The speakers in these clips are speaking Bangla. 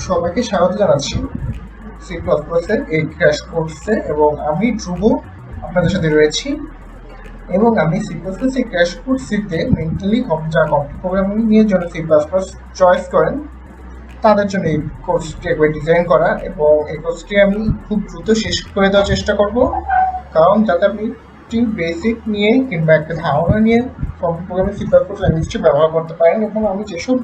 সবাইকে স্বাগত জানাচ্ছি সি প্লাস প্লাসের এই ক্র্যাশ কোর্সে এবং আমি ধ্রুব আপনাদের সাথে রয়েছি এবং আমি সি প্লাস প্লাস এই ক্র্যাশ কোর্সটিতে মেন্টালি যারা কম্পিউটার প্রোগ্রামিং নিয়ে জন্য সি প্লাস প্লাস চয়েস করেন তাদের জন্য এই কোর্সটি একবার ডিজাইন করা এবং এই কোর্সটি আমি খুব দ্রুত শেষ করে দেওয়ার চেষ্টা করব কারণ যাতে আপনি একটি বেসিক নিয়ে কিংবা একটা ধারণা নিয়ে computer programming C plus plus ল্যাঙ্গুয়েজটি ব্যবহার করতে পারেন এবং আমি যেসব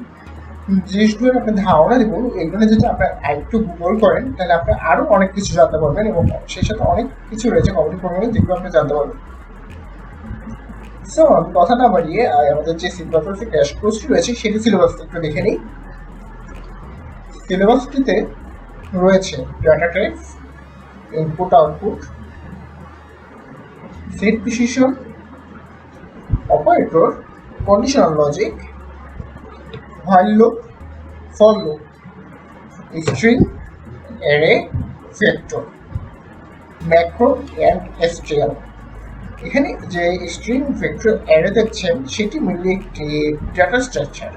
জিনিসগুলোর আপনি ধারণা দেবো এগুলো যদি আপনার একটু গুগল করেন তাহলে আপনি আরও অনেক কিছু জানতে পারবেন এবং সেই সাথে অনেক কিছু রয়েছে কম্পিউটার প্রোগ্রামিং যেগুলো আপনি জানতে পারবেন। সো আমি কথা না বাড়িয়ে আমাদের যে সিলেবাস ক্র্যাশ কোর্সটি রয়েছে সেটি সিলেবাসটি একটু দেখে নিই। সিলেবাসটিতে রয়েছে data types, input output, set precision, operator, conditional logic, while loop, for loop, string, array, vector, macro and str। এখানে যে স্ট্রিং, ভেক্টর, অ্যারে দেখছেন সেটি মিলিয়ে একটি data structure.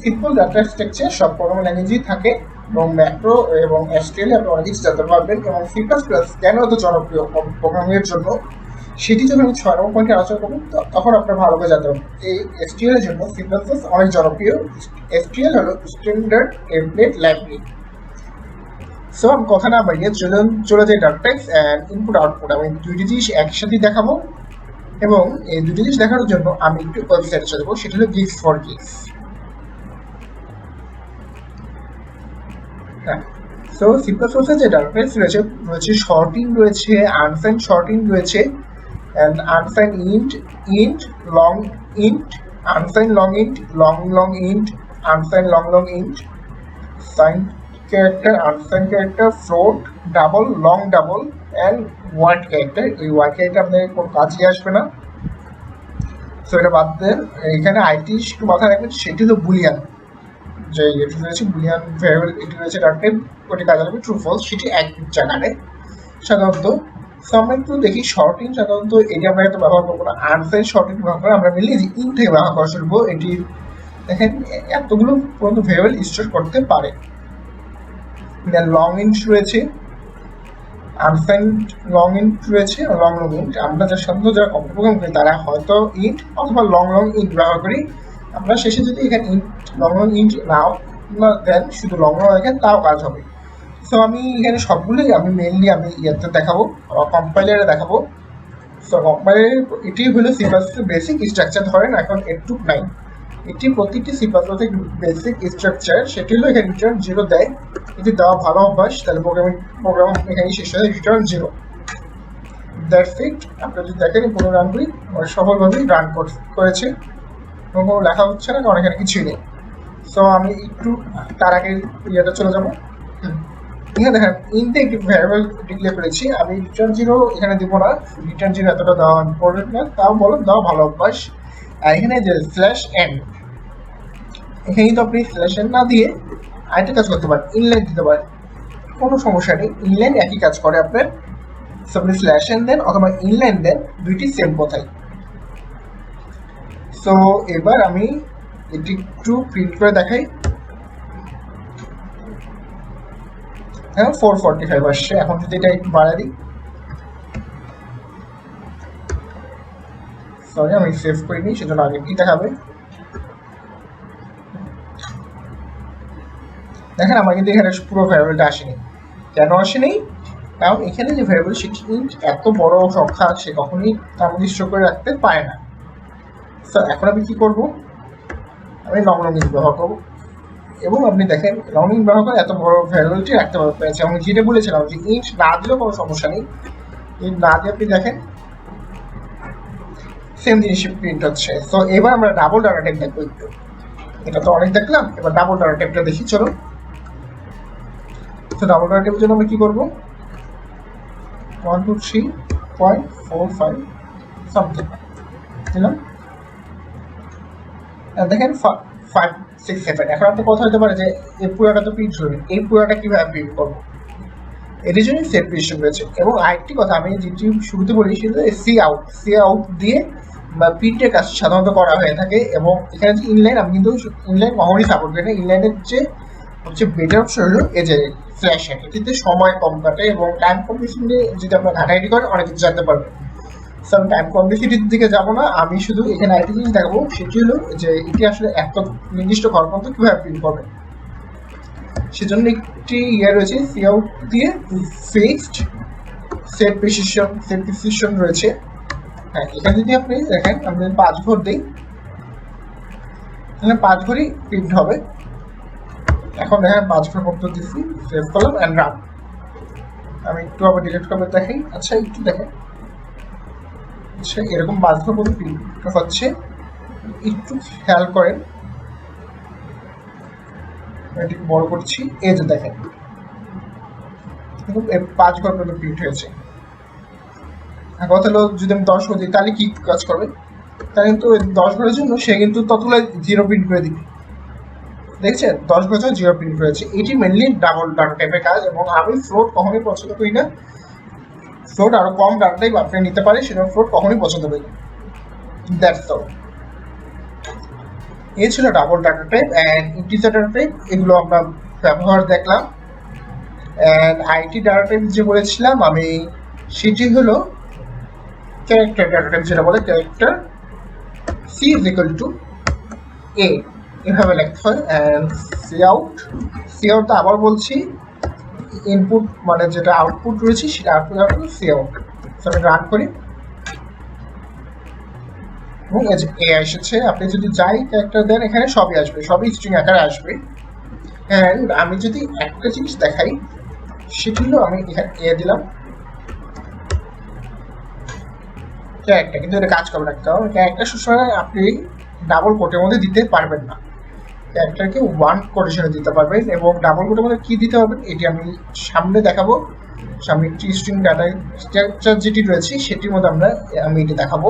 Simple data structure সব প্রোগ্রামিং ল্যাঙ্গুয়েজেই থাকে এবং ম্যাক্রো এবং এসটিএল আপনি অনেক কিছু জানতে পারবেন এবং সি প্লাস প্লাস কেন এত জনপ্রিয় প্রোগ্রামিংয়ের জন্য সেটি যখন আমি 6 নম্বর পয়েন্টে আলোচনা করব তখন আপনার ভালো করে জানতে পারবেন। এই এসটিএল এর জন্য সি প্লাস প্লাস অনেক জনপ্রিয়। এসটিএল হলো স্ট্যান্ডার্ড টেমপ্লেট লাইব্রেরি। সো আমি কথা না বাড়িয়ে চলে যাই data types and input output. আমি দুইটি জিনিস একসাথেই দেখাবো এবং এই দুটি জিনিস দেখানোর জন্য আমি একটু ওয়েবসাইটে চলে যাবো, সেটা হলো গিগস ফর গিগস। হ্যাঁ, সো সি প্লাস প্লাসে যে ডাটা টাইপস রয়েছে শর্টিং রয়েছে, আনসাইন শর্টিং রয়েছে, and unsigned int, long int, unsigned long int, long int, unsigned long int, signed character, unsigned character, float, double, long double, and word character। এই word character আপনাদের কোনো কাজে আসবে না, সো এটা বাদ দেন। এখানে আইটি একটু মাথায় রাখবেন, সেটি হলো বুলিয়ান। যে এটি রয়েছে বুলিয়ান ভ্যারিয়েবল, এটি রয়েছে ডাটা টাইপ, ওটি কাজে লাগবে ট্রু ফলস, সেটি এক জায়গায় সাধারণত। সো আমরা একটু দেখি শর্টিং, সাধারণত এটি আমরা এত ব্যবহার করবো না। আনসাইন শর্টিং ব্যবহার করে আমরা মিলিয়ে ইন থেকে ব্যবহার করা শুরু করবো। এটি দেখেন এতগুলো পর্যন্ত ভেরিয়েবল স্টোর করতে পারে। লং ইন্ট রয়েছে, আনসাইন লং ইন্ট রয়েছে, লং ইন্ট। আমরা সাধারণত যারা কম্পিউটার প্রোগ্রাম করি তারা হয়তো ইন্ট অথবা লং ইন্ট ব্যবহার করি। আমরা শেষে যদি এখানে ইন্ট লং ইন্ট নাও দেন, শুধু লং দেখেন তাও কাজ হবে। সো আমি এখানে সবগুলোই আমি মেইনলি আমি ইয়েতে দেখাবো, কম্পাইলারে দেখাবো। সো কম্পাইলার এটি হলো সি প্লাস বেসিক স্ট্রাকচার। ধরেন এখন 8 to 9 এটি প্রতিটি সি প্লাস প্লাসের বেসিক স্ট্রাকচার, সেটি হলো এখানে রিটার্ন 0 দেয়। যদি দেওয়া ভালো অভ্যাস তাহলে প্রোগ্রাম এখানে শেষ হয় রিটার্ন 0। That's it. আপনারা যদি দেখেন পুরো রানগুলি সফলভাবেই রান করেছে এবং কোনো লেখা হচ্ছে না কারণ এখানে কিছুই নেই। সো আমি একটু তার আগে ইয়েটা চলে যাবো। এখানে দেখেন ইনতে একটি ভ্যারিয়েবল ডিক্লেয়ার করেছি, আমি রিটার্ন 0 এখানে দিব না, রিটার্ন 0 এতটা দেওয়া ইম্পর্টেন্ট না, তাও বলো দাও ভালো অভ্যাস। আর এখানে যে স্ল্যাশ এন, এখানে কিন্তু আপনি স্ল্যাশ এন না দিয়ে আরেকটা কাজ করতে পারেন, ইনলাইন দিতে পারেন, কোনো সমস্যা নেই। ইনলাইন একই কাজ করে আপনার। সো আপনি স্ল্যাশ এন দেন অথবা ইনলাইন দেন, দুইটি সেম কথাই। সো এবার আমি এটি একটু প্রিন্ট করে দেখাই। 445 আসছে। এখন যদি এটা একটু বাড়াই দিই, সরি আমি সেভ করিনি সেজন্য আগে কি দেখাবে। দেখেন আমার কিন্তু এখানে পুরো ভ্যারিয়েবলটা আসেনি। কেন আসেনি? কারণ এখানে যে ভ্যারিয়েবল সেটি এত বড় সংখ্যা সে কখনই তার মধ্যে স্টোর করে রাখতে পারে না। সো এখন আমি কি করব, আমি লং ইন্ট ব্যবহার করবো এবং আপনি দেখেন লং ইন্ট ব্যবহার করে এত বড় ভ্যারিয়েবলটি রাখতে পেরেছে। আমি যেটা বলেছিলাম যে ইন্ট না দিলেও কোনো সমস্যা নেই, ইন্ট না দিয়ে আপনি দেখেন সেম জিনিস প্রিন্ট হচ্ছে। সো এবার আমরা ডাবল ডাটা টাইপ দেখবো একটু। এটা তো অনেক দেখলাম, এবার ডাবল ডাটা টাইপটা দেখি চলো। তো ডাবল ডাটা টাইপের জন্য আমরা কি করবো, 123.45 সামথিং দিলাম, দেখেন 5 6 7। এখন আপনার কথা হতে পারে যে এই পুরোটা তো প্রিন্ট হবে, এই পুরোটা কিভাবে প্রিন্ট করবো, এটির জন্য সেট প্রিন্ট রয়েছে। এবং আরেকটি কথা আমি যেটি শুরুতে বলি সেটা সি আউট দিয়ে বা প্রিন্টের কাজ সাধারণত করা হয়ে থাকে। এবং এখানে যে ইনলাইন, আমি কিন্তু ইনলাইন কখনই সাপোর্ট করি না। ইনলাইনের যে সবচেয়ে বেটার অপশন হলো এই যে ফ্ল্যাশ হ্যাক, এটিতে সময় কম কাটে এবং টাইম কমপ্লিসিটি যদি আপনার ঘাটাঘাটি করেন অনেক কিছু জানতে পারবেন। সো আমি টাইম কমপ্লিসিটির দিকে যাবো না, আমি শুধু এখানে আরেকটা জিনিস দেখাবো, সেটি হলো যে এটি আসলে এত নির্দিষ্ট ঘর পর্যন্ত কীভাবে প্রিন্ট করবে। সেজন্য একটি রয়েছে সি আউট দিয়ে ফিক্সড সেট প্রিসিশন রয়েছে। হ্যাঁ, এখানে যদি আপনি দেখেন আমি 5 ঘর দিই তাহলে 5 ঘরই প্রিন্ট হবে। এখন দেখেন 5 ঘর পর্যন্ত দিচ্ছি, সেভ করলাম অ্যান্ড রান। আমি একটু আবার ডিলিট করে দেখাই। আচ্ছা একটু দেখেন, আচ্ছা এরকম 5 ঘর পর্যন্ত প্রিন্ট হচ্ছে, একটু খেয়াল করেন। এটিকে বড় করছি, এই যে দেখেন 5 ঘর পর্যন্ত প্রিন্ট হয়েছে। কথা হলো যদি আমি 10 ঘর দিই তাহলে কি কাজ করবে, তাহলে কিন্তু 10 ঘরের জন্য সে কিন্তু ততগুলো 0 প্রিন্ট করে দিবে। দেখছেন 10 ঘর 0 প্রিন্ট করেছে। এটি মেনলি ডাবল ডাটা টাইপের কাজ এবং আমি ফ্লোট কখনোই পছন্দ করি না। ফ্লোট আরো কম ডাটা টাইপ আপনি নিতে পারে, সেটা ফ্লোট কখনোই পছন্দ করি না। That's all. এই ছিল double data type and integer data type, এগুলো আমরা ব্যবহার দেখলাম। অ্যান্ড আইটি ডাটা টাইপ যে বলেছিলাম আমি, সেটি হলো ক্যারেক্টার ডাটা টাইপ, যেটা বলে character C is equal to A, এভাবে লিখতে হয়। অ্যান্ড সি আউট আবার বলছি, ইনপুট মানে যেটা আউটপুট রয়েছে সেটা আউটপুট সি আউট। আমি রান করি এবং এ এসেছে। আপনি যদি যাই ক্যারেক্টার দেন এখানে সবই আসবে, সবই স্ট্রিং আকারে আসবে। অ্যান্ড আমি যদি একটা জিনিস দেখাই, সেটি হলো আমি এখানে এ দিলাম ক্যারেক্টার, কিন্তু এটা কাজ করবে না, কারণ ক্যারেক্টার সবসময় আপনি ডাবল কোটের মধ্যে দিতে পারবেন না। ক্যারেক্টারকে 1 কোটেশনে দিতে পারবেন এবং ডাবল কোটের মধ্যে কি দিতে হবে এটি আমি সামনে দেখাবো। সামনে একটি স্ট্রিং ডাটা স্ট্রাকচার যেটি রয়েছে সেটির মধ্যে আমি এটি দেখাবো।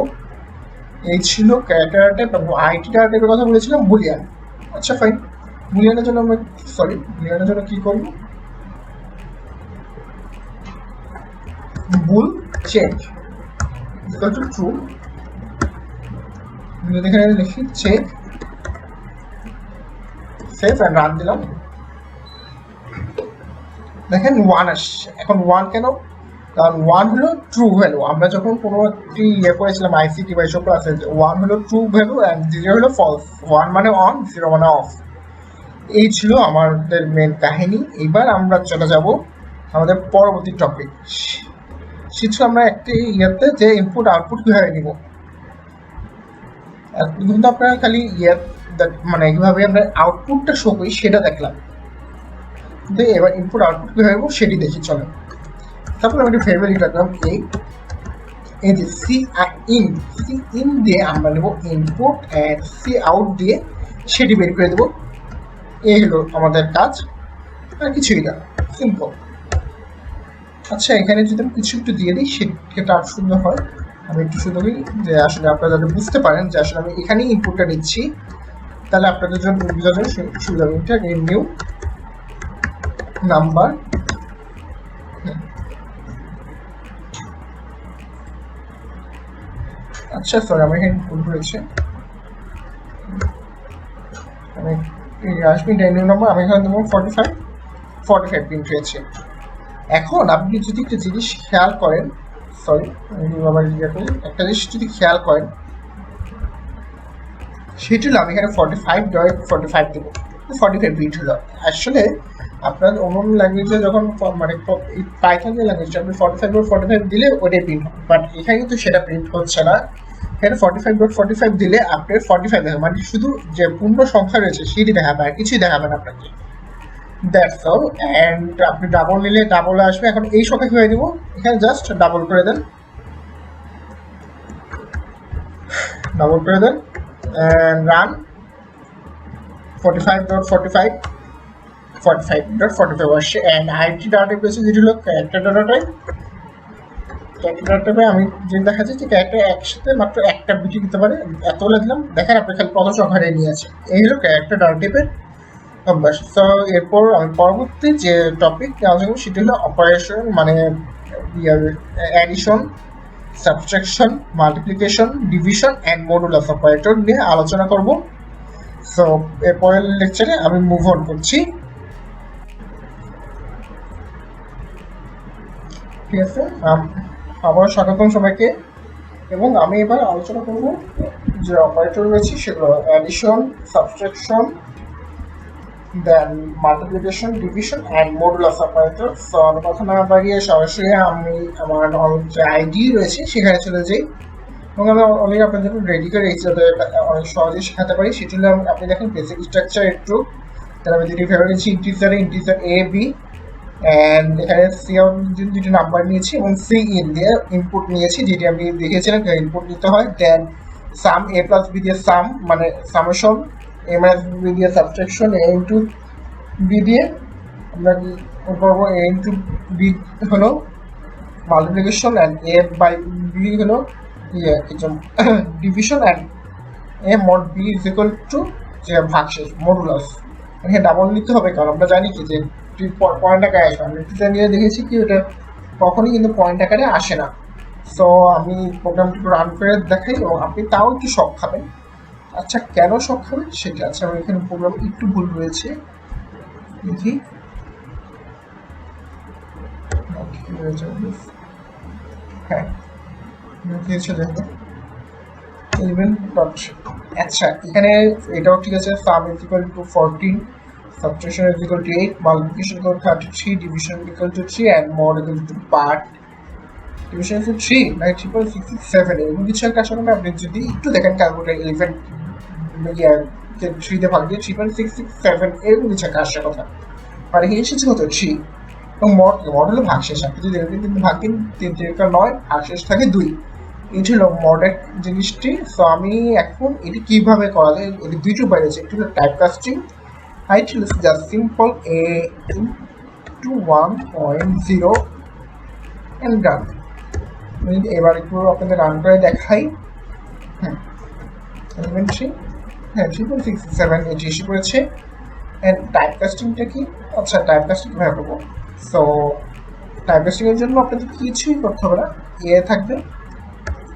এই ছিল ক্যারেক্টার টাইপ এবং আইটি ডাটা টাইপের কথা বলেছিলাম বুলিয়ান। আচ্ছা ফাইন, বুলিয়ানের জন্য কি করব, বুল চেক ইকুয়াল টু ট্রু। এখানে লিখি চেক, সেভ অ্যান্ড রান দিলাম। দেখেন 1 আসছে। এখন 1 কেন, কারণ 1 হলো ট্রু ভ্যালু। আমরা যখন কোনো একটি করেছিলাম আইসিটি বা এসব ক্লাসে, 1 হলো ট্রু ভ্যালু অ্যান্ড 0 হলো ফলস। 1 মানে অন, 0 মানে অফ। এই ছিল আমাদের মেন কাহিনী। এবার আমরা চলে যাব আমাদের পরবর্তী টপিক। সেটা আমরা একটি যে ইনপুট আউটপুট কিভাবে নিব। কিন্তু আপনারা খালি মানে কিভাবে আমরা আউটপুটটা শো করি সেটা দেখলাম, কিন্তু এবার ইনপুট আউটপুট কিভাবে সেটি দেখি। চলো, তারপরে আমি একটা ভেরিয়েবল রাখলাম এই যে সি ইন দিয়ে আমরা নেব ইনপুট অ্যান্ড সি আউট দিয়ে সেটি বের করে দেবো। এই হলো আমাদের কাজ, আর কিছুই না, সিম্পল। আচ্ছা এখানে যদি আমি কিছু একটু দিয়ে দিই সেটা আরো সুন্দর হয়। আমি একটু সুন্দর করি যে আসলে আপনারা যাতে বুঝতে পারেন যে আসলে আমি এখানেই ইনপুটটা নিচ্ছি, তাহলে আপনাদের জন্য সুবিধা হবে। এটা নিউ নাম্বার, আচ্ছা সরি আমার এখানে ভুল হয়েছে, আমি আসবি নিউ নাম্বার, আমি এখানে দেবো 45 প্রিন্ট হয়েছে। এখন আপনি যদি একটা জিনিস খেয়াল করেন, সরি একটা জিনিস যদি খেয়াল করেন, সেটি হলো আমি এখানে 45 দেবো, 45 প্রিন্ট হলো। আসলে আপনার অন্য ল্যাঙ্গুয়েজে যখন মানে পাইথন যে ল্যাঙ্গুয়েজটা আপনি 45 দিলে ওটাই প্রিন্ট হবে, বাট এখানে কিন্তু সেটা প্রিন্ট হচ্ছে না। এখানে 45 দিলে আপনার 45 দেখাবে, মানে শুধু যে পূর্ণ সংখ্যা রয়েছে সেটি দেখাবে, আর কিছুই দেখাবে না আপনাকে। That's all. অ্যান্ড আপনি ডাবল নিলে ডাবল আসবে। এখন এই সংখ্যা কি হয়ে দেবো, এখানে জাস্ট ডাবল করে দেন and run 45.45 আসছে। অ্যান্ড আইটি ডাটা টাইপ রয়েছে যেটি হলো character data type. Character data টাইপে আমি যেটা দেখাচ্ছি যে ক্যারেক্টার একসাথে মাত্র একটা বিটি দিতে পারে, এতগুলো দিলাম। দেখেন আপনি খালি কত সংখ্যা নিয়ে আছে। এই হলো ক্যারেক্টার ডাটা টাইপের অভ্যাস। তো এরপর আমি পরবর্তী যে টপিক আলোচনা করব সেটি হলো অপারেশন, মানে addition, subtraction, multiplication, division and modulus operator নিয়ে আলোচনা করব। সো এরপরের লেকচারে আমি মুভ অন করছি। ঠিক আছে, আবার স্বাগতম সবাইকে। এবং আমি এবার আলোচনা করব যে অপারেটর রয়েছে সেগুলো addition, subtraction, then multiplication, division and modulus operator. So আমি কথা না বাড়িয়ে সরাসরি আমি আমার যে আইডি রয়েছে সেখানে চলে যাই এবং আমি অলরেডি আপনার জন্য রেডি করে রেখেছি যাতে অনেক সহজেই শেখাতে পারি। সেটি হলো আপনি দেখেন বেসিক স্ট্রাকচার একটু, তাহলে আমি দুটি ফেভারিট নিয়েছি, ইন্টিজার এ বি, অ্যান্ড এখানে সি আউট দুটি নাম্বার নিয়েছি এবং সি ইন দিয়ে ইনপুট নিয়েছি, যেটি আমি দেখেছিলাম ইনপুট নিতে হয়। দেন সাম এ প্লাস বি দিয়ে সাম মানে সামেশন, এ মাইনাস বি দিয়ে সাবট্রাকশন, এ ইন্টু বি দিয়ে আমরা কি করবো, এ ইন্টু বি হলো multiplication and A by B হলো division and A mod B is equal to যে ভাগশেষ মডুলাস। এখানে ডাবল নিতে হবে কারণ আমরা জানি কি যে পয়েন্ট আকারে আসবে, আমি একটু নিয়ে দেখেছি কি ওটা কখনই কিন্তু পয়েন্ট আকারে আসে না। সো আমি প্রোগ্রামটি রান করে দেখাই এবং আপনি তাও একটু শক খাবেন। আচ্ছা কেন শক খাবেন সেটা, আচ্ছা আমার এখানে প্রোগ্রাম একটু ভুল রয়েছে, দেখি হ্যাঁ চলে যাবে। আচ্ছা এখানে এটাও ঠিক আছে, সাম is equal two 14, subtraction is equal to 8, multiplication equal to 33, division equal to 3 and mod equal to part. Division is 3, 9.667 এরকম কিছু একটা আসলে আপনি যদি একটু দেখেন ক্যালকুলেটর 11 3 দিয়ে ভাগ দিয়ে 3.667 এরকম কিছু একটা আসার কথা, মানে এসেছে কত 3 এবং মড হলো ভাগশেষ। আপনি যদি এরকম কিন্তু ভাগ দিন 3 3 9, ভাগশেষ থাকে 2, এই ছিল মডেল জিনিসটি। সো আমি এখন এটি কিভাবে করা যায় এটি দুইটি উপায় রয়েছে, একটি হলো টাইপ কাস্টিং, আরেকটি হলো just simple a into 1.0 and run. এবার একটু আপনাদের রান করে দেখাই। হ্যাঁ 3.67 এটি এসে পড়েছে। অ্যান্ড টাইপ কাস্টিংটা কি, আচ্ছা টাইপ কাস্টিং কীভাবে করবো। সো টাইপ কাস্টিংয়ের জন্য আপনাদের কিছুই করতে হবে না, এ থাকবে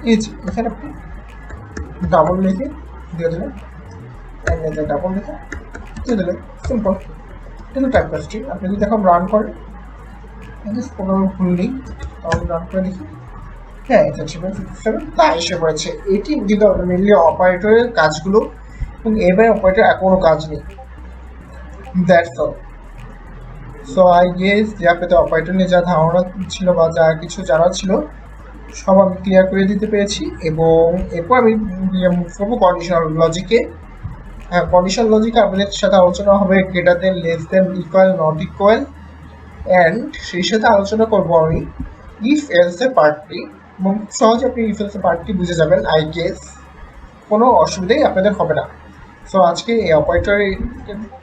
এই যে এখানে আপনি ডাবল লিখে দিয়ে দেবেন, ডাবল লিখে দিয়ে দেবেন, সিম্পল। কিন্তু টাইপ কাস্টিং আপনি যদি এখন রান করেন কোনো ভুল নেই, তাহলে রান করে দেখি। হ্যাঁ এটা 3.67 তা এসে পড়েছে। এটি কিন্তু মেনলি অপারেটরের কাজগুলো এবং এবার অপারেটর কোনো কাজ নেই, that's all. So I guess যে আপনাদের অপারেটর নিয়ে যা ধারণা ছিল বা যা কিছু জানা ছিল সব আমি ক্লিয়ার করে দিতে পেরেছি। এবং এরপর আমি মুভ করবো কন্ডিশনাল লজিকে। হ্যাঁ কন্ডিশনাল লজিকে আপনাদের সাথে আলোচনা হবে greater than, less than, equal, not equal, and সেই সাথে আলোচনা করবো আমি ইফ এলস এ পার্টটি, এবং সহজে আপনি ইফ এলস এ পার্টটি বুঝে যাবেন আই গেস, কোনো অসুবিধাই আপনাদের হবে না। সো আজকে এই অপারেটরের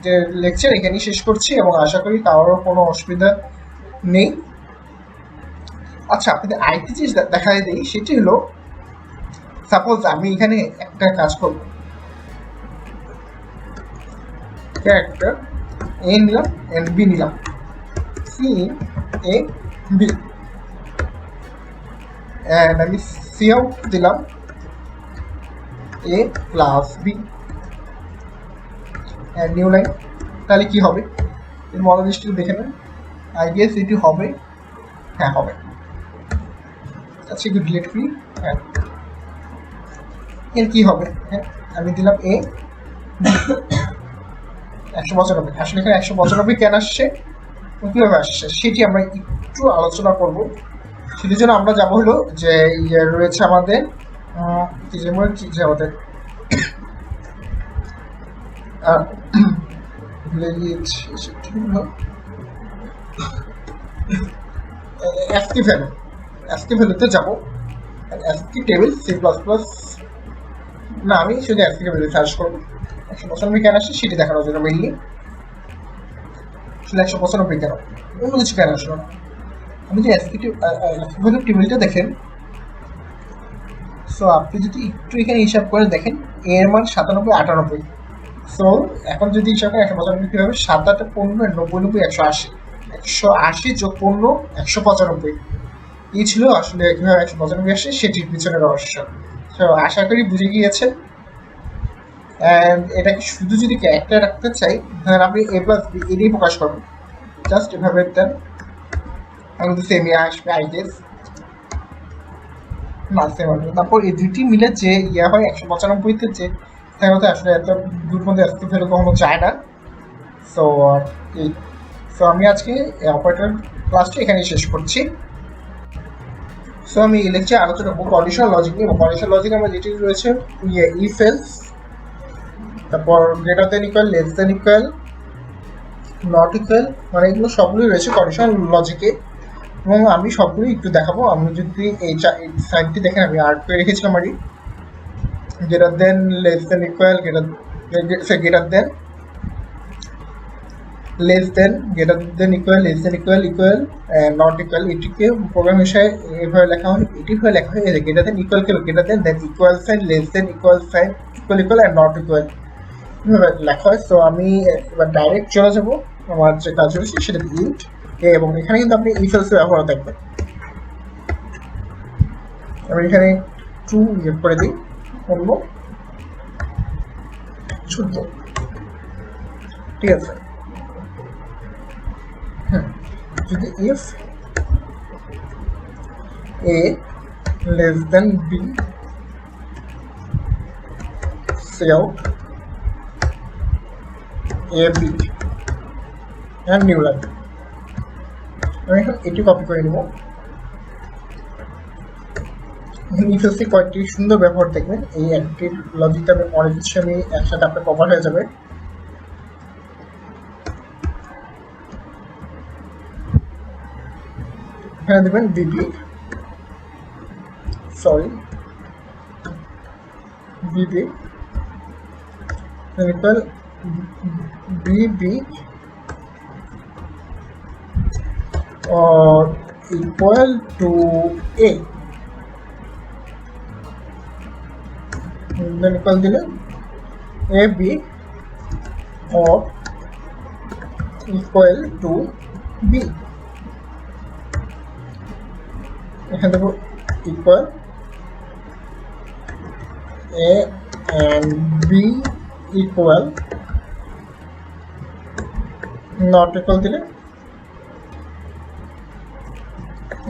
যে লেকচার এখানেই শেষ করছি এবং আশা করি কারোর কোনো অসুবিধা নেই। আচ্ছা আপনাদের আরেকটি জিনিস দেখা দিই, সেটি হলো সাপোজ আমি এখানে একটা কাজ করব, ক্যারেক্টার এ নিলাম এন্ড বি নিলাম, সি এ বি, অ্যান্ড আমি সি আউট দিলাম A plus B and new line. তাহলে কি হবে এর মডেল লিস্টটি দেখে নেন, আই গেস এটি হবে, হ্যাঁ হবে। আচ্ছা একটু ডিলিট করি। হ্যাঁ এর কি হবে, হ্যাঁ আমি দিলাম এ 195, আসলে এখানে 195 কেন আসছে কীভাবে আসছে সেটি আমরা একটু আলোচনা করব। সেটির জন্য আমরা যাবো হলো যে ইয়ে রয়েছে আমাদের কি যে আমাদের ভুলে গিয়েছি সেটি হলো অ্যাসকি ভ্যালু, অ্যাসকি ভ্যালুতে যাবো, ASCII table C plus plus, না আমি শুধু অ্যাসকি ভ্যালু সার্চ করবো 195 কেন আসছে সেটি দেখানোর জন্য মেনলি। আসলে 195 কেন, অন্য কিছু কেন আসলো না। আমি যে অ্যাসকি ভ্যালু টেবিলটা দেখেন, সো আপনি যদি একটু এখানে হিসাব করে দেখেন এর মান 97, 98। সো এখন যদি হিসাব করেন 195 কীভাবে, 7 8 15 90 90 180, 180 যোগ 15 195, এই ছিল আসলে কীভাবে 195 আসে সেটির পিছনে রহস্য। তো আশা করি বুঝে গিয়েছেন। অ্যান্ড এটাকে শুধু যদি ক্যারেক্টার রাখতে চাই তাহলে আপনি এ প্লাস বি এটাই প্রকাশ করবেন, জাস্ট এভাবে দেন কিন্তু সেমই আসবে আই গেস, না সেম আসবে। তারপর এই দুটি মিলে যে ইয়া হয় 195-তে যে তার মধ্যে আসলে এত দূর মধ্যে আসতে ফেলে কখনো যায় না। সো এই সো আমি আজকে অপারেটর ক্লাসটা এখানেই শেষ করছি। সো আমি এই লেকচারে আলোচনা করবো কন্ডিশনাল লজিক নিয়ে। কন্ডিশনাল লজিক আমার যেটি রয়েছে ইফ এলস, তারপর greater than equal, less than equal, not equal, মানে এগুলো সবগুলোই রয়েছে কন্ডিশনাল লজিকে এবং আমি সবগুলোই একটু দেখাবো। আমি যদি এই সাইডটি দেখেন আমি আর্ট করে রেখেছিলাম আর greater than, less than equal, greater than, less than, greater than equal, less than equal, equal, not equal. এটিকে প্রোগ্রাম ভাষায় এভাবে লেখা হয়, এটিভাবে লেখা হয় গ্রেটার দেন ইকুয়াল কে greater than equal sign, less than equal sign, equal equal and not equal এভাবে লেখা হয়। সো আমি এবার ডাইরেক্ট চলে যাবো আমার যে কাজ রয়েছে সেটা ইন্ট এ, এবং এখানে কিন্তু আপনি ইফ এলস ব্যবহার থাকবেন। আমি এখানে ট্রু ইয়ে করে দিই, অন্য শুদ্ধ, ঠিক আছে। যদি if a less then b, cout a B and new line. আমি এখন এটি কপি করে নেব। ইফ এলসে কয়েকটি সুন্দর ব্যবহার দেখবেন, এই একটি লজিক আমি অনেক কিছু আমি একসাথে আপনার কভার হয়ে যাবে। এখানে দেবেন বিবি, sorry Bibi equal Bibi or equal to a, then equal দিলে a b or equal to b, এখানে দেবো equal a and b equal, not equal দিলে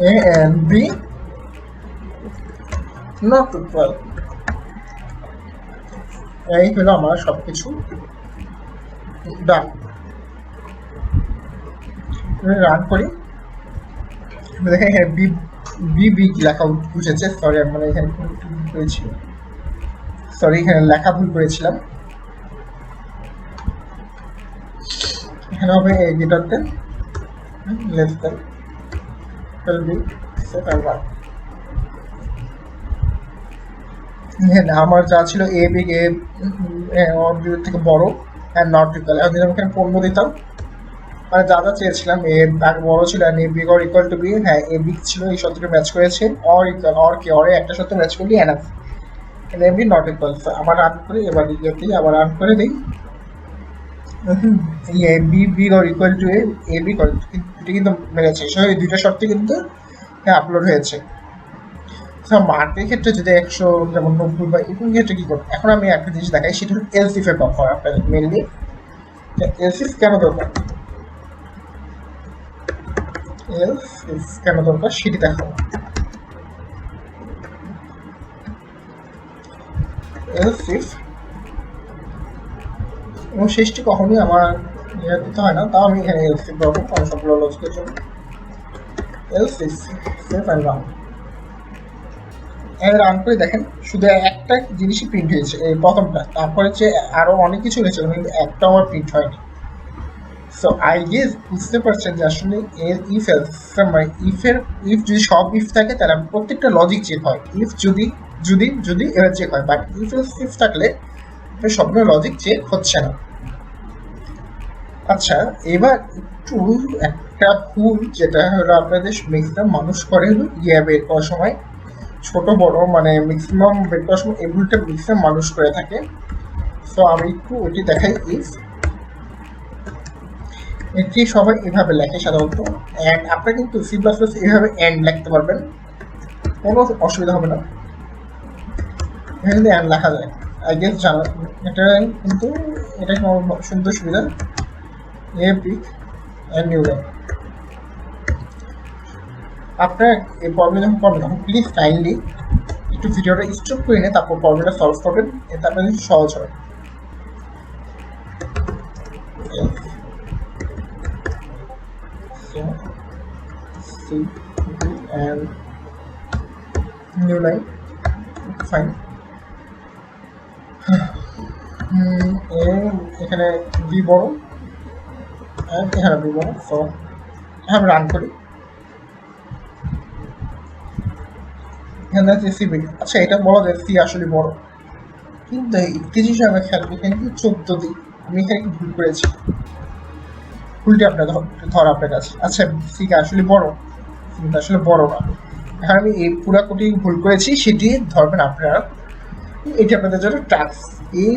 a and b not equal। এই হলো আমার সবকিছু ডান। রান করি, দেখেন এখানে বি বি কি লেখা উঠেছে, সরি আমরা এখানে করেছি, সরি এখানে লেখা ভুল করেছিলাম। এখানে হবে গ্রেটার দেন, লেস দেন, আমার যা ছিল এ বি থেকে বড় অ্যান্ড নট ইকুয়াল, এখন যদি আমি এখানে 15 দিতাম, মানে যা যা চেয়েছিলাম এ বড় ছিল and a big or equal to b, হ্যাঁ এ বিগ ছিল, এই সত্যকে ম্যাচ করেছে, অর ইকুয়াল অর কে অরে একটা সত্য ম্যাচ করলি enough, A B not equal. আবার রান করি, এবার ইয়েতেই আবার রান করে দিই, A B big or equal to A B, এটা কিন্তু মেরেছে, এই দুইটা শর্তে কিন্তু আপলোড হয়েছে। মার্কের ক্ষেত্রে যদি 100 যেমন 90 বা এরকম ক্ষেত্রে কি করবো, এখন আমি একটা জিনিস দেখাই, সেটা হলো এলস ইফ এর ব্যবহার আপনাদের মেনলি। এলস ইফ কেন দরকার, এলস ইফ কেন দরকার সেটি দেখাবো। এলস ইফ এবং শেষটি কখনোই আমার ইয়ে দিতে হয় না, তাও আমি এখানে এলস ইফ ব্যবহার করবো সবগুলো লজিকের জন্য। Else if safe and run, run করে দেখেন শুধু একটা জিনিসই প্রিন্ট হয়েছে, এই প্রথমটা, তারপরে যে আরো অনেক কিছু হয়েছে কিন্তু একটা আমার প্রিন্ট হয়নি। সো আই গেস বুঝতে পারছেন যে আসলে এর ইফ এলস মানে ইফ যদি সব ইফ থাকে তাহলে প্রত্যেকটা লজিক চেক হয়, ইফ যদি যদি যদি এবার চেক হয়, বাট ইফ এলস ইফ থাকলে সবগুলো লজিক চেক হচ্ছে না। আচ্ছা এবার একটু একটা ভুল যেটা হলো আপনাদের ম্যাক্সিমাম মানুষ করে হলো ইয়ে বের করার সময়, ছোট বড় মানে ম্যাক্সিমাম বের করার সময় এই ভুলটা ম্যাক্সিমাম মানুষ করে থাকে। সো আমি একটু ওইটি দেখাই। ইফ এটি সবাই এভাবে লেখে সাধারণত, অ্যান্ড আপনারা কিন্তু সি প্লাস প্লাস এভাবে অ্যান্ড লিখতে পারবেন, কোনো অসুবিধা হবে না, এখানে কিন্তু অ্যান্ড লেখা যায়। আই গেস জানা এটা, কিন্তু এটা সুন্দর সুবিধা, এ পিক অ্যান্ড নিউ লাইন। আপনার এই প্রবলেম যখন করবেন তখন প্লিজ কাইন্ডলি একটু ভিডিওটা স্টপ করে নিয়ে তারপর প্রবলেমটা সলভ করবেন, এতে আপনার সহজ হবে। and new line fine এখানে বি বড় আর এখানে বি বড়, সো আমি রান করি। এখানে আছে সি বি। আচ্ছা, এটা বলা যায় সি আসলে বড়, কিন্তু একটি জিনিস আমি খেয়াল করি, এখানে 14 দিই, আমি এখানে কি ভুল করেছি, ভুলটি আপনার ধর আপনার কাছে। আচ্ছা, সিটা আসলে বড়, কিন্তু আসলে বড় না, এখানে আমি এই পুরা কোটি ভুল করেছি, সেটি ধরবেন আপনারা। এটি আপনাদের জন্য টাস্ক, এই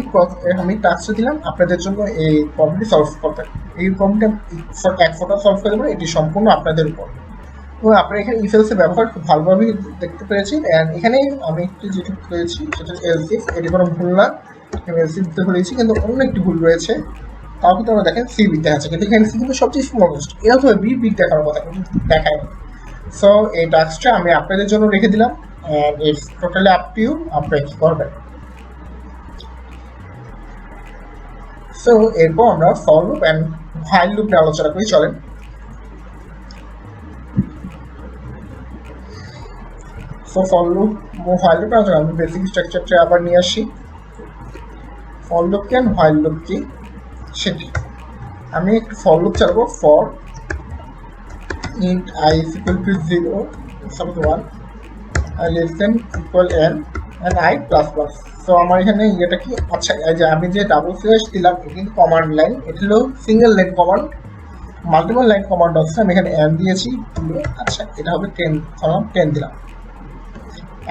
আমি টাস্ক দিলাম আপনাদের জন্য এই প্রবলেমটি সলভ করবেন। এই প্রবলেমটা এক ফটো সলভ করে দেবেন, এটি সম্পূর্ণ আপনাদের উপর। এবং আপনারা এখানে ইফেলসের ব্যবহার খুব ভালোভাবেই দেখতে পেরেছেন। অ্যান্ড এখানে আমি একটু যেটা করেছি সেটা এলসিফ, এটি কোনো ভুল না, আমি এলসিফ দিতে বলেছি, কিন্তু অন্য একটি ভুল রয়েছে। তাও কিন্তু আমরা দেখেন সি বিট দেখাচ্ছে, কিন্তু এখানে সি কিন্তু সবচেয়ে স্মলেস্ট, এরা তো বি বিট দেখার কথা, কিন্তু দেখায় না। সো এই টাস্কটা আমি আপনাদের জন্য রেখে দিলাম, and it's totally up to you, আপনারা কি করবেন। সো এরপর আমরা for loop and while loop নিয়ে আলোচনা করি, চলেন। সো ফর লুপ ও ভাইল লুপ আমি বেসিক স্ট্রাকচারটা আবার নিয়ে আসি। ফর লুপ কি আর ভাইল লুপ কি সেটি আমি একটু ফর লুপ চালাবো। For int I is equal to 0 suppose 1 I less than equal n and I plus plus। So আমার এখানে এটা কি, আচ্ছা এই যে আমি যে ডাবল স্ল্যাশ দিলাম এটা কিন্তু কমান্ড লাইন, এটা হলো single line command, multiple line command আছে, আমি এখানে n দিয়েছি। আচ্ছা, এটা হবে 10, ধরলাম 10 দিলাম।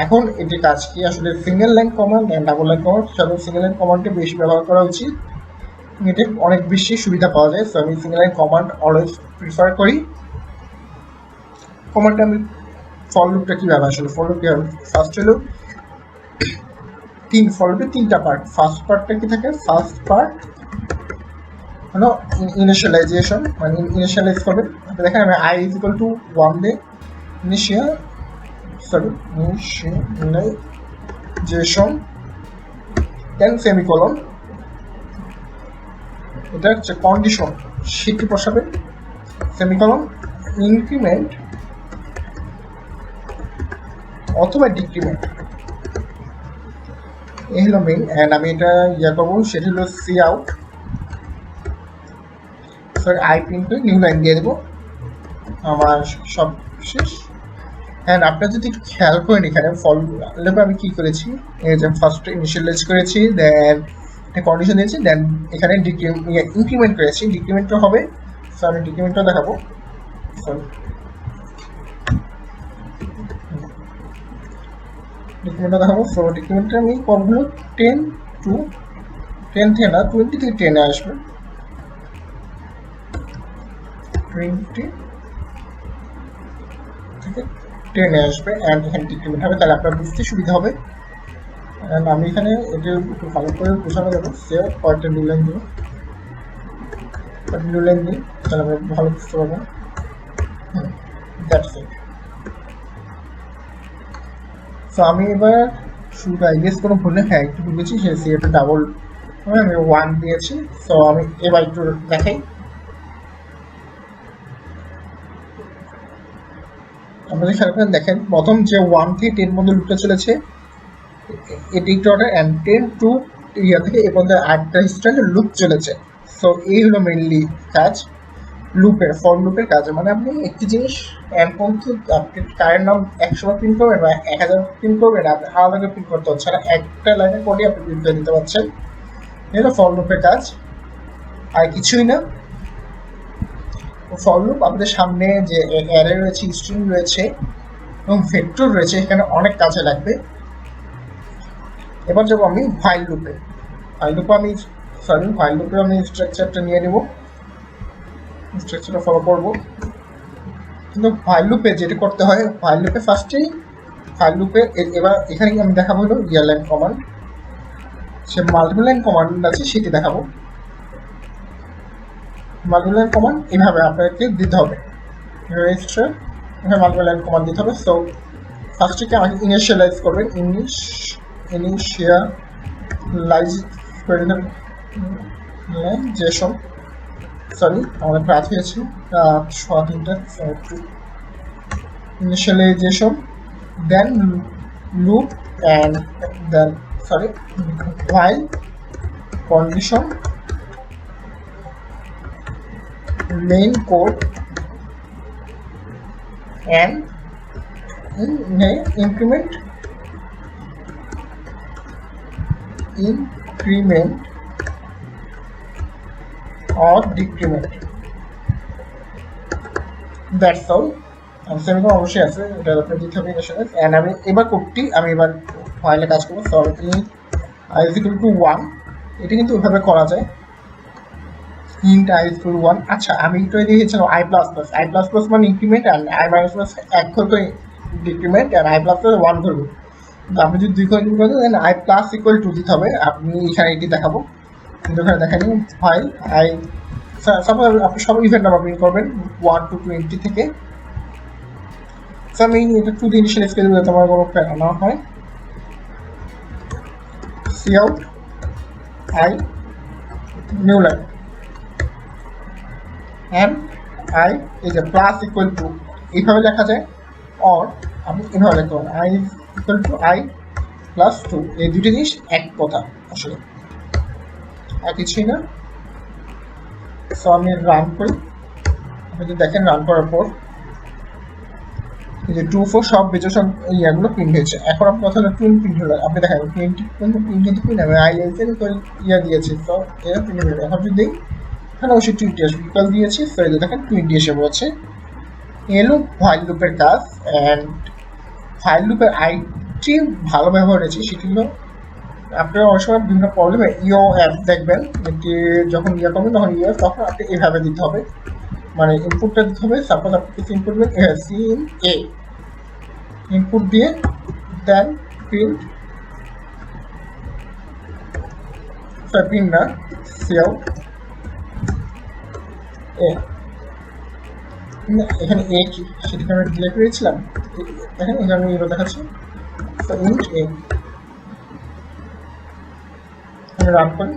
এখন এটি কাজ কি, আসলে single line command and double line command, সাধারণত সিঙ্গেল লাইন কমান্ডকে বেশি ব্যবহার করা উচিত, এটা অনেক বেশি সুবিধা পাওয়া যায়। সো আমি single line command always prefer করি। কমান্ডটা আমি ফর লুপটা কীভাবে, আসলে ফর লুপ কীভাবে, ফার্স্ট হলো ফর লুপে 3টা পার্ট। ফার্স্ট পার্টটা কি থাকে, ফার্স্ট পার্ট হলো ইনিশিয়ালাইজেশন, মানে ইনিশিয়ালাইজ করবে। দেখেন আমি I is equal to 1 দিয়ে ইনিশিয়ালাইজেশন দেন সেমিকোলন, এটা হচ্ছে কন্ডিশন, সেটি বসাবে, সেমিকোলন, ইনক্রিমেন্ট অথবা ডিক্রিমেন্ট, এই হলো মেইন। অ্যান্ড আমি এটা করবো, সেটা হলো C out, sorry I print করে নিউ লাইন দিয়ে দেবো, আমার সব শেষ। অ্যান্ড আপনারা যদি একটু খেয়াল করেন এখানে ফল লুপে আমি কী করেছি, এই যে ফার্স্ট ইনিশিয়ালাইজ করেছি, দেন কন্ডিশন দিয়েছি, দেন এখানে ইনক্রিমেন্ট করেছি, ডিক্রিমেন্টও হবে। সো আমি ডিক্রিমেন্টও দেখাবো, সরি ডিক্রিমেন্টটা দেখাবো। সো ডিক্রিমেন্টটা আমি করবো 10 থেকে না 20 থেকে 10 আসবে, 20 থেকে 10 আসবে, অ্যান্ড এখানে ডিক্রিমেন্ট হবে, তাহলে আপনার বুঝতে সুবিধা হবে। অ্যান্ড আমি এখানে এটা একটু ভালো করে বোঝানো যাবো, সে কয়েকটা নিউ লাইন দেবো, নিউ লাইন দিই, তাহলে আমরা ভালো বুঝতে পারবো। That's it. সো আমি এবার শুরুটা আইগেস কোনো ভুলে হ্যাঁ একটু ভুলেছি, সে সিএটা ডাবল আমি 1 দিয়েছি। সো আমি এবার একটু দেখাই, আপনাদের খেয়াল করেন, দেখেন প্রথম যে 1 থেকে 10 মধ্যে লুপটা চলেছে, এটি একটু অর্ডার, অ্যান্ড 10 টু ইয়া থেকে এ পর্যন্ত 8টা স্ট্যান্ডার্ড লুপ চলেছে। সো এই হলো মেইনলি কাজ লুপের, ফর লুপের কাজ। মানে আপনি একটি জিনিস পর্যন্ত আপনি কারের নাম 100 প্রিন্ট করবেন বা 1000 প্রিন্ট করবেন, আপনি আলাদা প্রিন্ট করতে হচ্ছে না, একটা লাইনে কোডে আপনি প্রিন্ট করে দিতে পারছেন। এই হলো ফর লুপের কাজ, আর কিছুই না। ফর লুপ আমাদের সামনে যে অ্যারে রয়েছে, স্ট্রিং রয়েছে এবং ভেক্টর রয়েছে, এখানে অনেক কাজে লাগবে। এবার যাবো আমি ভাইল লুপে। ভাইল লুপে আমি স্ট্রাকচারটা নিয়ে নেব, স্ট্রাকচারটা ফলো করবো। কিন্তু ভাইল লুপে যেটা করতে হয়, ভাইল লুপে ফার্স্টেই ভাইল লুপে এবার এখানে আমি দেখাবো হলো রিয়াল লাইন কমান্ড, সে মাল্টিপল লাইন কমান্ড আছে সেটি দেখাবো। মাল্টিপল লাইন কমান্ড এইভাবে আপনাকে দিতে হবে, রেজিস্টার এখানে মাল্টিপল লাইন কমান্ড দিতে হবে। সো ফার্স্টে আমাকে ইনিশিয়ালাইজ করবেন, ইনিশিয়ালাইজ করে দিতে হবে যেসব, সরি আমাদের রাত হয়েছে সোয়া 3টা, initialization, then loop, and then while condition main code and increment or decrement. That's all. Semicon অবশ্যই আছে, এটা আপনার দিতে হবে ইনিশিয়ালাইজ। এন্ড আমি এবার কোডটি আমি এবার ফাইলে কাজ করবো। So i is equal to 1, এটা কিন্তু ওইভাবে করা যায়, int i is equal to 1। আচ্ছা আমি একটু দিয়েছিলাম i plus plus, i plus plus মানে increment, and i minus plus 1 করবে decrement, and i plus plus 1 করবে। তো আপনি যদি 2 করে দিবেন then i plus equal to দিতে হবে। আপনি এখানে এটি দেখাবো, কিন্তু এখানে দেখানি ফাইল i, সাপোজ আপনি সব ইভেন্ট নাম্বার প্রিন্ট করবেন 1 to 20 থেকে। সো আমি এটা 2 দিয়ে ইনিশিয়ালাইজ করে দেবো, তোমার কোনো প্যারা না হয়। cout i new line and i is a plus equal to, এইভাবে লেখা যায়, or আপনি এভাবে লিখতে পারেন i is equal to i plus 2। এই দুটি জিনিস এক কথা, আসলে আর কিছুই না। সো আমি রান করি, আপনি যদি দেখেন রান করার পর এই যে 2 4 সব বেঁচে সব ইয়াগুলো প্রিন্ট হয়েছে। এখন আপনার কথা হলো প্রিন্ট হলো, আপনি দেখেন প্রিন্ট কিন্তু প্রিন্ট আমি আই এর ইয়া দিয়েছি, তো এর প্রিন্ট হলো। এখন যদি এখানে অবশ্যই 20 আসবে, ইকুয়াল দিয়েছি, সো এই দেখেন 20 এসে পড়েছে। এলো ভাইল লুপের কাজ, অ্যান্ড ভাইল লুপের আইটি ভালো ব্যবহার হয়েছে, সেটি হলো আপনারা অনেক সময় বিভিন্ন প্রবলেমে ইও অ্যাপ দেখবেন, যখন ইয়া করবেন তখন ইও তখন আপনি এভাবে দিতে হবে, মানে ইনপুটটা দিতে হবে। সাপোজ আপনি কিছু ইনপুট দেবেন সিন এ, ইনপুট দিয়ে দেন প্রিন্ট না সিআউট এ, এখানে এ কি সেটাকে আমরা ডিলেট করেছিলাম, দেখেন এখানে এগুলো দেখাচ্ছি। তো ইন্ট এ আমি রান করি,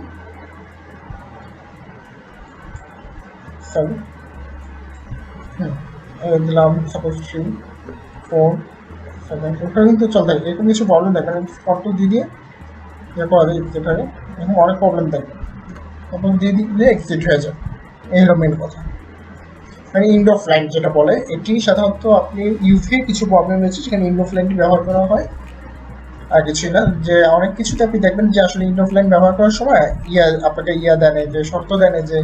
সরি দিলাম সাপোজ 3 4 7, ওটা কিন্তু চলতে থাকে, এরকম কিছু প্রবলেম থাকে না। কন্ট্রোল দিয়ে ইয়ে করা যায় এক্সিট, এখন অনেক প্রবলেম থাকে, কন্ট্রোল দিয়ে দিলে এক্সিট হয়ে যায়। এই হলো মেন কথা, মানে ইন্ড অফ লাইন যেটা বলে, এটি সাধারণত আপনি ইউভি কিছু প্রবলেম রয়েছে সেখানে ইন্ড অফ লাইনটি ব্যবহার করা হয়, আর কিছুই না। যে অনেক কিছুতে আপনি দেখবেন যে আসলে ইন্ড অফ লাইন ব্যবহার করার সময় আপনাকে দেন, যে শর্ত দেন যে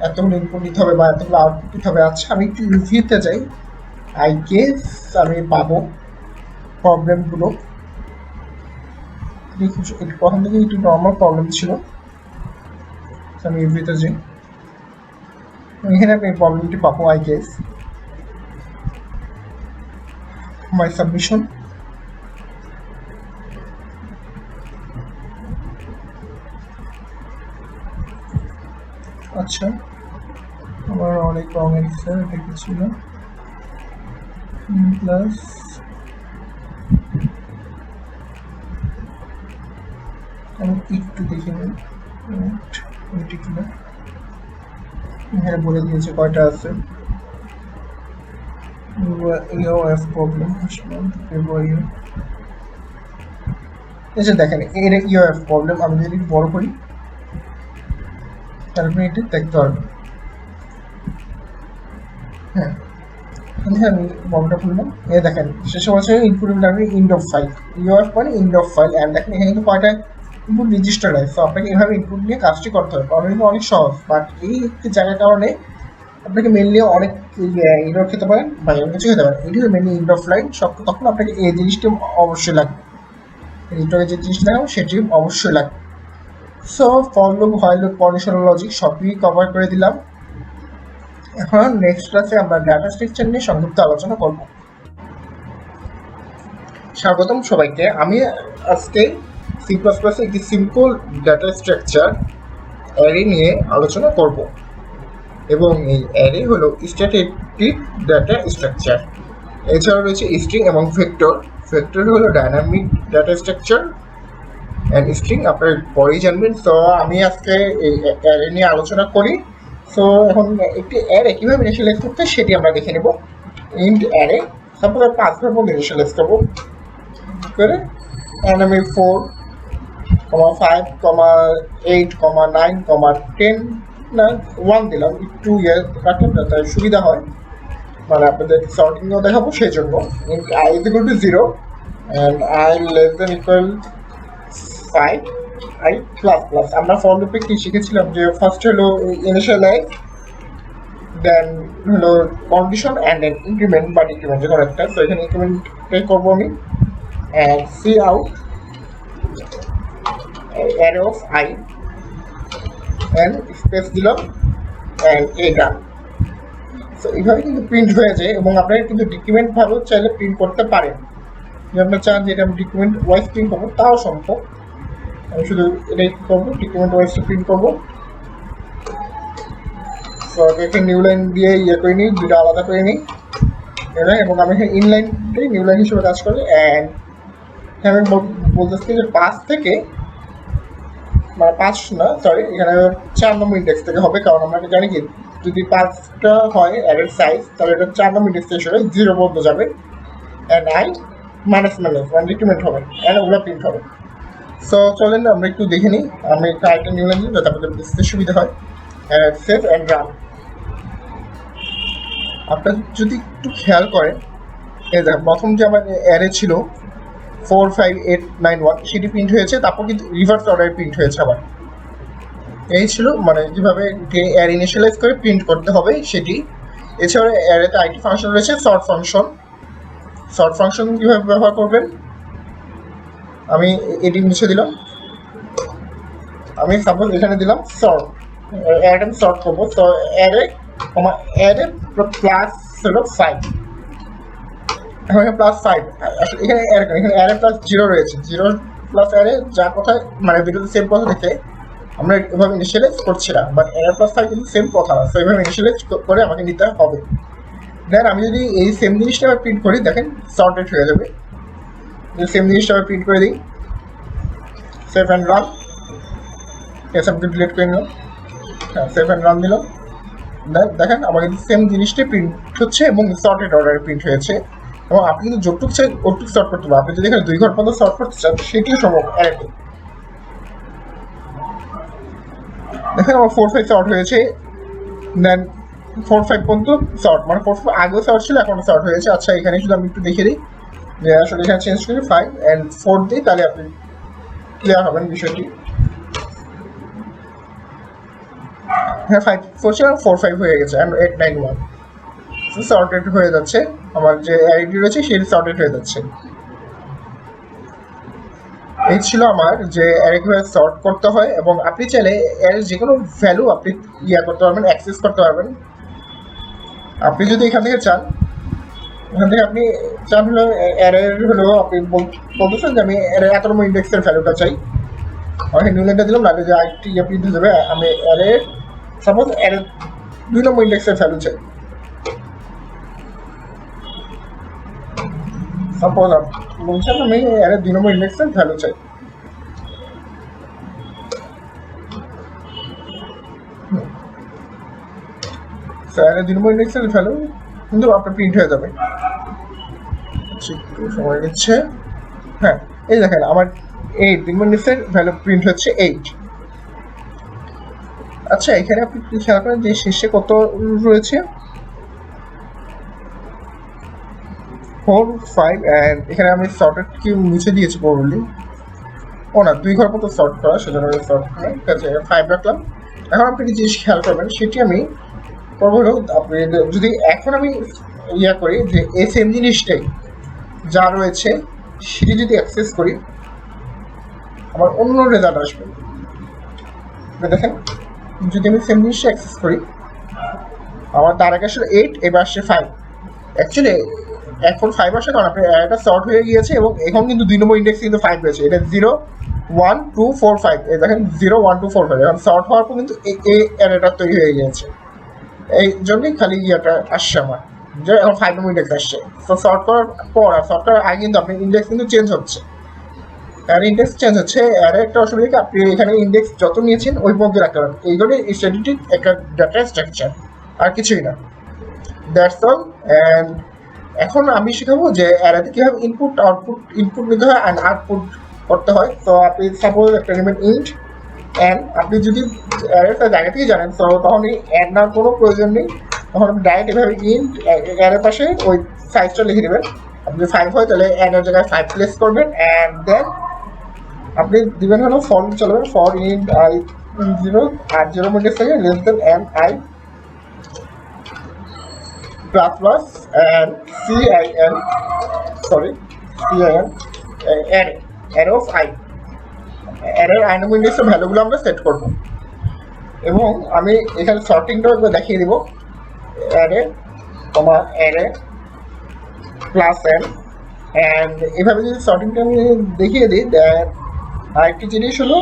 এতগুলো ইনপুট নিতে হবে বা এতগুলো আউটপুট নিতে হবে। আচ্ছা আমি একটু ইউভিতে যাই, আই গেস আমি পাবো প্রবলেমগুলো। প্রথম থেকে একটু নর্মাল প্রবলেম ছিল, আমি ইউভিতে যাই, এখানে আপনি প্রবলেমটি পাবো। আই গেস মাই সাবমিশন, আচ্ছা আমার অনেক রং অ্যান্সার, এটা কি ছিল প্লাস আমি একটু দেখে নিই এটি কিনা, এখানে বলে দিয়েছে কয়টা আছে। EOF প্রবলেম ফেব্রুয়ারি, এই যে দেখেন এর EOF প্রবলেম। আমি যদি বড় করি তাহলে আপনি এটি দেখতে পারবেন। হ্যাঁ আমি বর্ডটা খুললাম, এই দেখেন শেষে বলছে ইনপুট ইন্ড অফ ফাইল, EOF মানে ইন্ড অফ ফাইল। অ্যান্ড দেখেন এখানে কিন্তু কয়টা ইনপুট রেজিস্টার আছে, তো আপনাকে এভাবে ইনপুট নিয়ে কাজটি করতে হবে। কারণ কিন্তু অনেক সহজ, বাট এই একটি জায়গার কারণে আপনাকে মেনলি অনেক ইনডোর খেতে পারেন বা এরকম কিছু খেতে পারেন। এটি মেনলি ইন্ড অফ লাইন সব, তখন আপনাকে এই জিনিসটি অবশ্যই লাগবে, ইন্ডোরে যে জিনিসটা দেখাবো সেটি অবশ্যই লাগবে। So for loop, while loop, conditional logic সবই কভার করে দিলাম। এখন নেক্সট ক্লাসে আমরা ডাটা স্ট্রাকচার নিয়ে সংক্ষিপ্ত আলোচনা করব। স্বাগতম সবাইকে। আমি আজকে সি প্লাস প্লাসে একটি সিম্পল ডাটা স্ট্রাকচার অ্যারে নিয়ে আলোচনা করব, এবং এই অ্যারে হলো স্ট্যাটিক ডাটা স্ট্রাকচার। এছাড়া রয়েছে স্ট্রিং এবং ভেক্টর। ভেক্টর হলো dynamic data structure and string আপনার পরেই জানবেন। তো আমি আজকে এই অ্যারে নিয়ে আলোচনা করি। সো এখন একটি অ্যারে কীভাবে ইনিশিয়ালাইজ করতে সেটি আমরা দেখে নেব। ইন্ট অ্যারে সাপোজ আমি 5 ঘর মধ্যে ইনিশিয়ালাইজ করবো করে, অ্যান্ড আমি 4, 5, 8, 9, 10 না 1 দিলাম, একটু রাখলাম যাতে সুবিধা হয়, মানে আপনাদের সর্টিংও দেখাবো সেই জন্য। Int I is equal to 0 and I less than equal 5, I plus plus। আমরা ফর লুপে কি শিখেছিলাম যে ফার্স্ট হলো ইনিশিয়ালাইজ, দেন হলো কন্ডিশন অ্যান্ড দেন ইনক্রিমেন্ট বা ডিক্রিমেন্ট যে কোনো একটা। তো এখানে ইনক্রিমেন্টটাই করবো আমি, and C out array of I and space দিলাম অ্যান্ড এ ডান। তো এইভাবে কিন্তু প্রিন্ট হয়ে যায় এবং আপনারা কিন্তু ডিক্রিমেন্ট ভাবেও চাইলে প্রিন্ট করতে পারেন। যদি আপনারা চান যে এটা আমি ডিক্রিমেন্ট ওয়াইজ প্রিন্ট করবো তাও সম্ভব। আমি শুধু এটাই করবো, ডিক্রিমেন্ট ওয়াইজটা প্রিন্ট করবো। তো এখানে নিউ লাইন দিয়ে করে নিই, দুটো আলাদা করে নিই এবং আমি এখানে ইনলাইনটাই নিউ লাইন হিসেবে কাজ করি। অ্যান্ড আমি বলতেছি যে 5 থেকে, মানে 5 না সরি, এখানে 4 নম্বর ইন্ডেক্স থেকে হবে, কারণ আমরা জানি কি যদি 5টা হয় অ্যারের সাইজ তাহলে এটা 4 নম্বর ইন্ডেক্স থেকে শুরু 0 পর্যন্ত যাবে, অ্যান্ড I মাইনাস মানে ডিক্রিমেন্ট হবে, অ্যান্ড ওগুলো প্রিন্ট হবে। সো চলেন আমরা একটু দেখে নিই। আমি একটা আরেকটা নিউ লাইন দিই যাতে আপনাদের বুঝতে সুবিধা হয়। Save and run. আপনার যদি একটু খেয়াল করেন, এই দেখেন প্রথম যে আমার অ্যারে ছিল 4, 5, 8, 9, 1 সেটি প্রিন্ট হয়েছে, তারপর কিন্তু রিভার্স অর্ডারে প্রিন্ট হয়েছে আবার। এই ছিল মানে যেভাবে অ্যারে ইনিশিয়ালাইজ করে প্রিন্ট করতে হবে সেটি। এছাড়া অ্যারেতে আরেকটি ফাংশন রয়েছে সর্ট ফাংশন। সর্ট ফাংশন কীভাবে ব্যবহার করবেন, আমি এটি মুছে দিলাম। আমি সাপোজ এখানে দিলাম সর্ট, অ্যারে সর্ট করবো। তো অ্যারে প্লাস হলো 5, এখানে প্লাস 5, এখানে অ্যারে প্লাস 0 রয়েছে, 0 প্লাস অ্যারে যা কথায় মানে দুটো সেম কথা দেখে আমরা এভাবে ইনিশিয়ালাইজ করছি না, বাট অ্যারে প্লাস 5 কিন্তু সেম কথা না। তো এইভাবে ইনিশিয়ালাইজ করে আমাকে নিতে হবে। দেন আমি যদি এই সেম জিনিসটা প্রিন্ট করি, দেখেন সর্টেড হয়ে যাবে। যদি সেম জিনিসটা আমি প্রিন্ট করে দিই, সেভ অ্যান্ড রান, এসবকে ডিলিট করে নিলাম, হ্যাঁ সেভ অ্যান্ড রান দিলাম। দেখেন আমার কিন্তু সেম জিনিসটাই প্রিন্ট হচ্ছে এবং সর্টেড অর্ডারে প্রিন্ট হয়েছে। এবং আপনি কিন্তু যতটুক চাই ওটুক সর্ট করতে পারবেন। আপনি যদি এখানে 2 ঘর পর্যন্ত সর্ট করতে চান সেটিও সম্ভব অ্যারেতে। দেখেন আমার 4, 5 সর্ট হয়েছে, দেন 4, 5 পর্যন্ত সর্ট, মানে 4, 5 আগেও সর্ট ছিল এখনো সর্ট হয়েছে। আচ্ছা এখানে শুধু আমি একটু দেখে দিই যে আসলে এখানে চেঞ্জ করি 5 অ্যান্ড 4 দিই, তাহলে আপনি ক্লিয়ার হবেন বিষয়টি। হ্যাঁ 5, 4 ছিল 4, 5 হয়ে গেছে, অ্যান্ড 8, 9, 1 সর্টেড হয়ে যাচ্ছে। আমার যে আইডি রয়েছে সেটি সর্টেড হয়ে যাচ্ছে। এই ছিল আমার যে অ্যারে কিভাবে সর্ট করতে হয়। এবং আপনি চাইলে এর যে কোনো ভ্যালু আপনি করতে পারবেন, অ্যাক্সেস করতে পারবেন। আপনি যদি এখান থেকে চান, এখান থেকে আপনি চান হলো অ্যারের হলো আপনি বলতেছেন যে আমি অ্যারে এত নম্বর ইন্ডেক্সের ভ্যালুটা চাই, আমাকে নিউ লাইনটা দিলাম, না যে আইটি আপনি দিয়ে দেবে আমি অ্যারের সাপোজ অ্যারের 2 নম্বর ইন্ডেক্সের ভ্যালু চাই। সাপোজ বলছেন আমি অ্যারের 2 নম্বর ইন্ডেক্সের ভ্যালু চাই। অ্যারে 2 নম্বর ইন্ডেক্সের ভ্যালু কিন্তু আপনার প্রিন্ট হয়ে যাবে, একটু সময় নিচ্ছে। হ্যাঁ এই দেখেন আমার 8 2 নম্বর ইন্ডেক্সের ভ্যালু প্রিন্ট হচ্ছে 8। আচ্ছা এখানে আপনি খেয়াল করেন যে শেষে কত রয়েছে, 4, 5 অ্যান্ড এখানে আমি সর্টেড কি মুছে দিয়েছি প্রবলি, ও না 2 ঘর মতো সর্ট করা, সেজন্য সর্ট করে ঠিক আছে 5 রাখলাম। এখন আপনি যে খেয়াল করবেন সেটি আমি করবো হলো, আপনি যদি এখন আমি করি যে এই সেম জিনিসটাই যা রয়েছে সেটি যদি অ্যাক্সেস করি আমার অন্য রেজাল্ট আসবে। দেখেন যদি আমি সেম জিনিসটা অ্যাক্সেস করি, আমার তার আগে আসলে 8, এবার আসছে 5। অ্যাকচুয়ালি এখন 5 আসে কারণ আপনার একটা সর্ট হয়ে গিয়েছে এবং এখন কিন্তু 2 নম্বর ইন্ডেক্স কিন্তু 5 রয়েছে, এটা 0, 1, 2, 4, 5। এই দেখেন 0, 1, 2, 4, 5 এখন সর্ট হওয়ার পর কিন্তু এই অ্যারেটা তৈরি হয়ে গিয়েছে। এই জন্যই খালি আসছে আমার। যে এখন 5 নম্বর ইন্ডেক্স আসছে। তো সর্ট করার পর আর সর্ট করার আগে কিন্তু আপনার ইন্ডেক্স কিন্তু চেঞ্জ হচ্ছে, আর ইন্ডেক্স চেঞ্জ হচ্ছে। আর একটা অসুবিধা কি, আপনি এখানে ইন্ডেক্স যত নিয়েছেন ওই পর্যন্ত রাখতে পারেন। এইগুলো স্ট্যাটিস্টিক একটা ডাটা স্ট্রাকচার, আর কিছুই না। That's all. অ্যান্ড এখন আমি শেখাবো যে অ্যারেতে কীভাবে ইনপুট নিতে হয় অ্যান্ড আউটপুট করতে হয়। তো আপনি সাপোজ একটা নেবেন ইন্ট অ্যান্ড, আপনি যদি অ্যারের জায়গা থেকে জানেন তো তখন এই অ্যাড নেওয়ার কোনো প্রয়োজন নেই। তখন আপনি ডাইরেক্ট এভাবে ইন্ট অ্যারের পাশে ওই সাইজটা লিখে দেবেন। আপনি 5 হয় তাহলে অ্যাডের জায়গায় 5 প্লেস করবেন, অ্যান্ড দেন আপনি দিবেন হলো ফর চালাবেন, ফর ইন্ট আই 0 আর 0 মিনিট থেকে less than n i plus plus and CIN array of i, অ্যারের আইনম ইন্ডেক্সের ভ্যালুগুলো আমরা সেট করব। এবং আমি এখানে সর্টিংটাও একবার দেখিয়ে দিব, array comma array plus N. And এভাবে যদি সর্টিংটা আমি দেখিয়ে দিই, দেন আরেকটি জিনিস হলো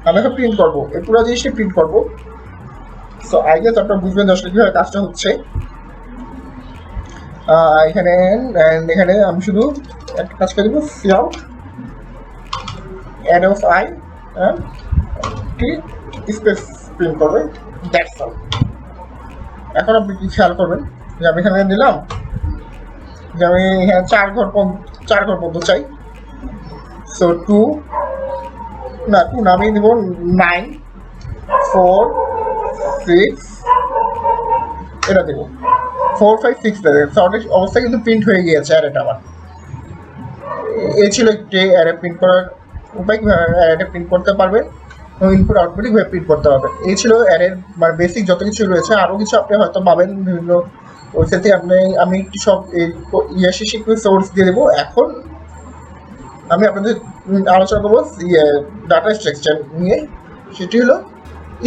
আমি এখন প্রিন্ট করবো, এই পুরো জিনিসটা প্রিন্ট করবো। সো আই গেস আপনারা বুঝবেন আসলে কীভাবে কাজটা হচ্ছে এখানে। এখানে আমি শুধু একটা কাজ করে দেবো, cout array of I space print করবে, দ্যাটস অল। এখন আপনি কি খেয়াল করবেন যে আমি এখানে নিলাম যে আমি এখানে 4 ঘর পর্যন্ত চাই। সো 2 না আমি দেব 9 4 6 এটা দেবো 4 5 6 দেবে। অবস্থা কিন্তু প্রিন্ট হয়ে গিয়েছে অ্যারেটা আমার। এই ছিল একটি অ্যারে প্রিন্ট করার উপায়, কীভাবে অ্যারেটা প্রিন্ট করতে পারবেন এবং ইনপুট আউটপুট কীভাবে প্রিন্ট করতে পারবেন। এই ছিল অ্যারের মানে বেসিক যত কিছু রয়েছে। আরও কিছু আপনি হয়তো পাবেন বিভিন্ন ওয়েবসাইট থেকে। আমি একটু সব শিখবে সোর্স দিয়ে দেবো। এখন আমি আপনাদের আলোচনা করবো ডাটা স্ট্রাকচার নিয়ে, সেটি হলো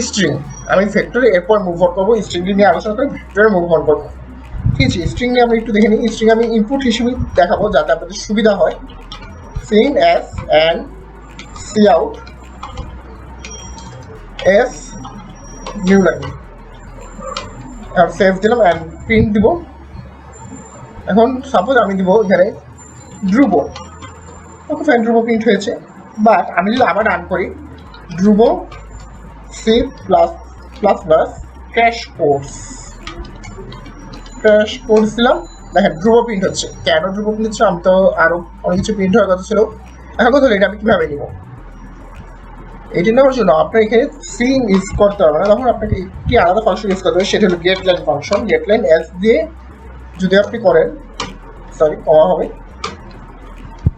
স্ট্রিং। আমি ভেক্টরে এরপর মুভ অন করবো, স্ট্রিং নিয়ে আলোচনা করে ভেক্টরে মুভ অন করবো। ঠিক আছে, স্ট্রিং নিয়ে আমরা একটু দেখে নিই। স্ট্রিং আমি ইনপুট হিসেবে দেখাবো যাতে আপনাদের সুবিধা হয়। Cin S and C out S new line, আর সেভ দিলাম অ্যান্ড প্রিন্ট দিব। এখন সাপোজ আমি দিব এখানে Dhruv, okay fine, Dhruv print হয়েছে। বাট আমি যদি আবার রান করি Dhruv C plus plus plus crash course দিলাম, দেখেন ধ্রুব প্রিন্ট হচ্ছে। কেন ধ্রুব প্রিন্ট হচ্ছে? আমি তো আরও অনেক কিছু প্রিন্ট হওয়ার কথা ছিল। এখন কথা হলো এটা আমি কীভাবে নিব। এটি নেওয়ার জন্য আপনার এখানে সিন ইউজ করতে হবে না, তখন আপনাকে একটি আলাদা ফাংশন ইউজ করতে হবে, সেটা হলো get line function. Get line S দিয়ে যদি আপনি করেন, কমা হবে,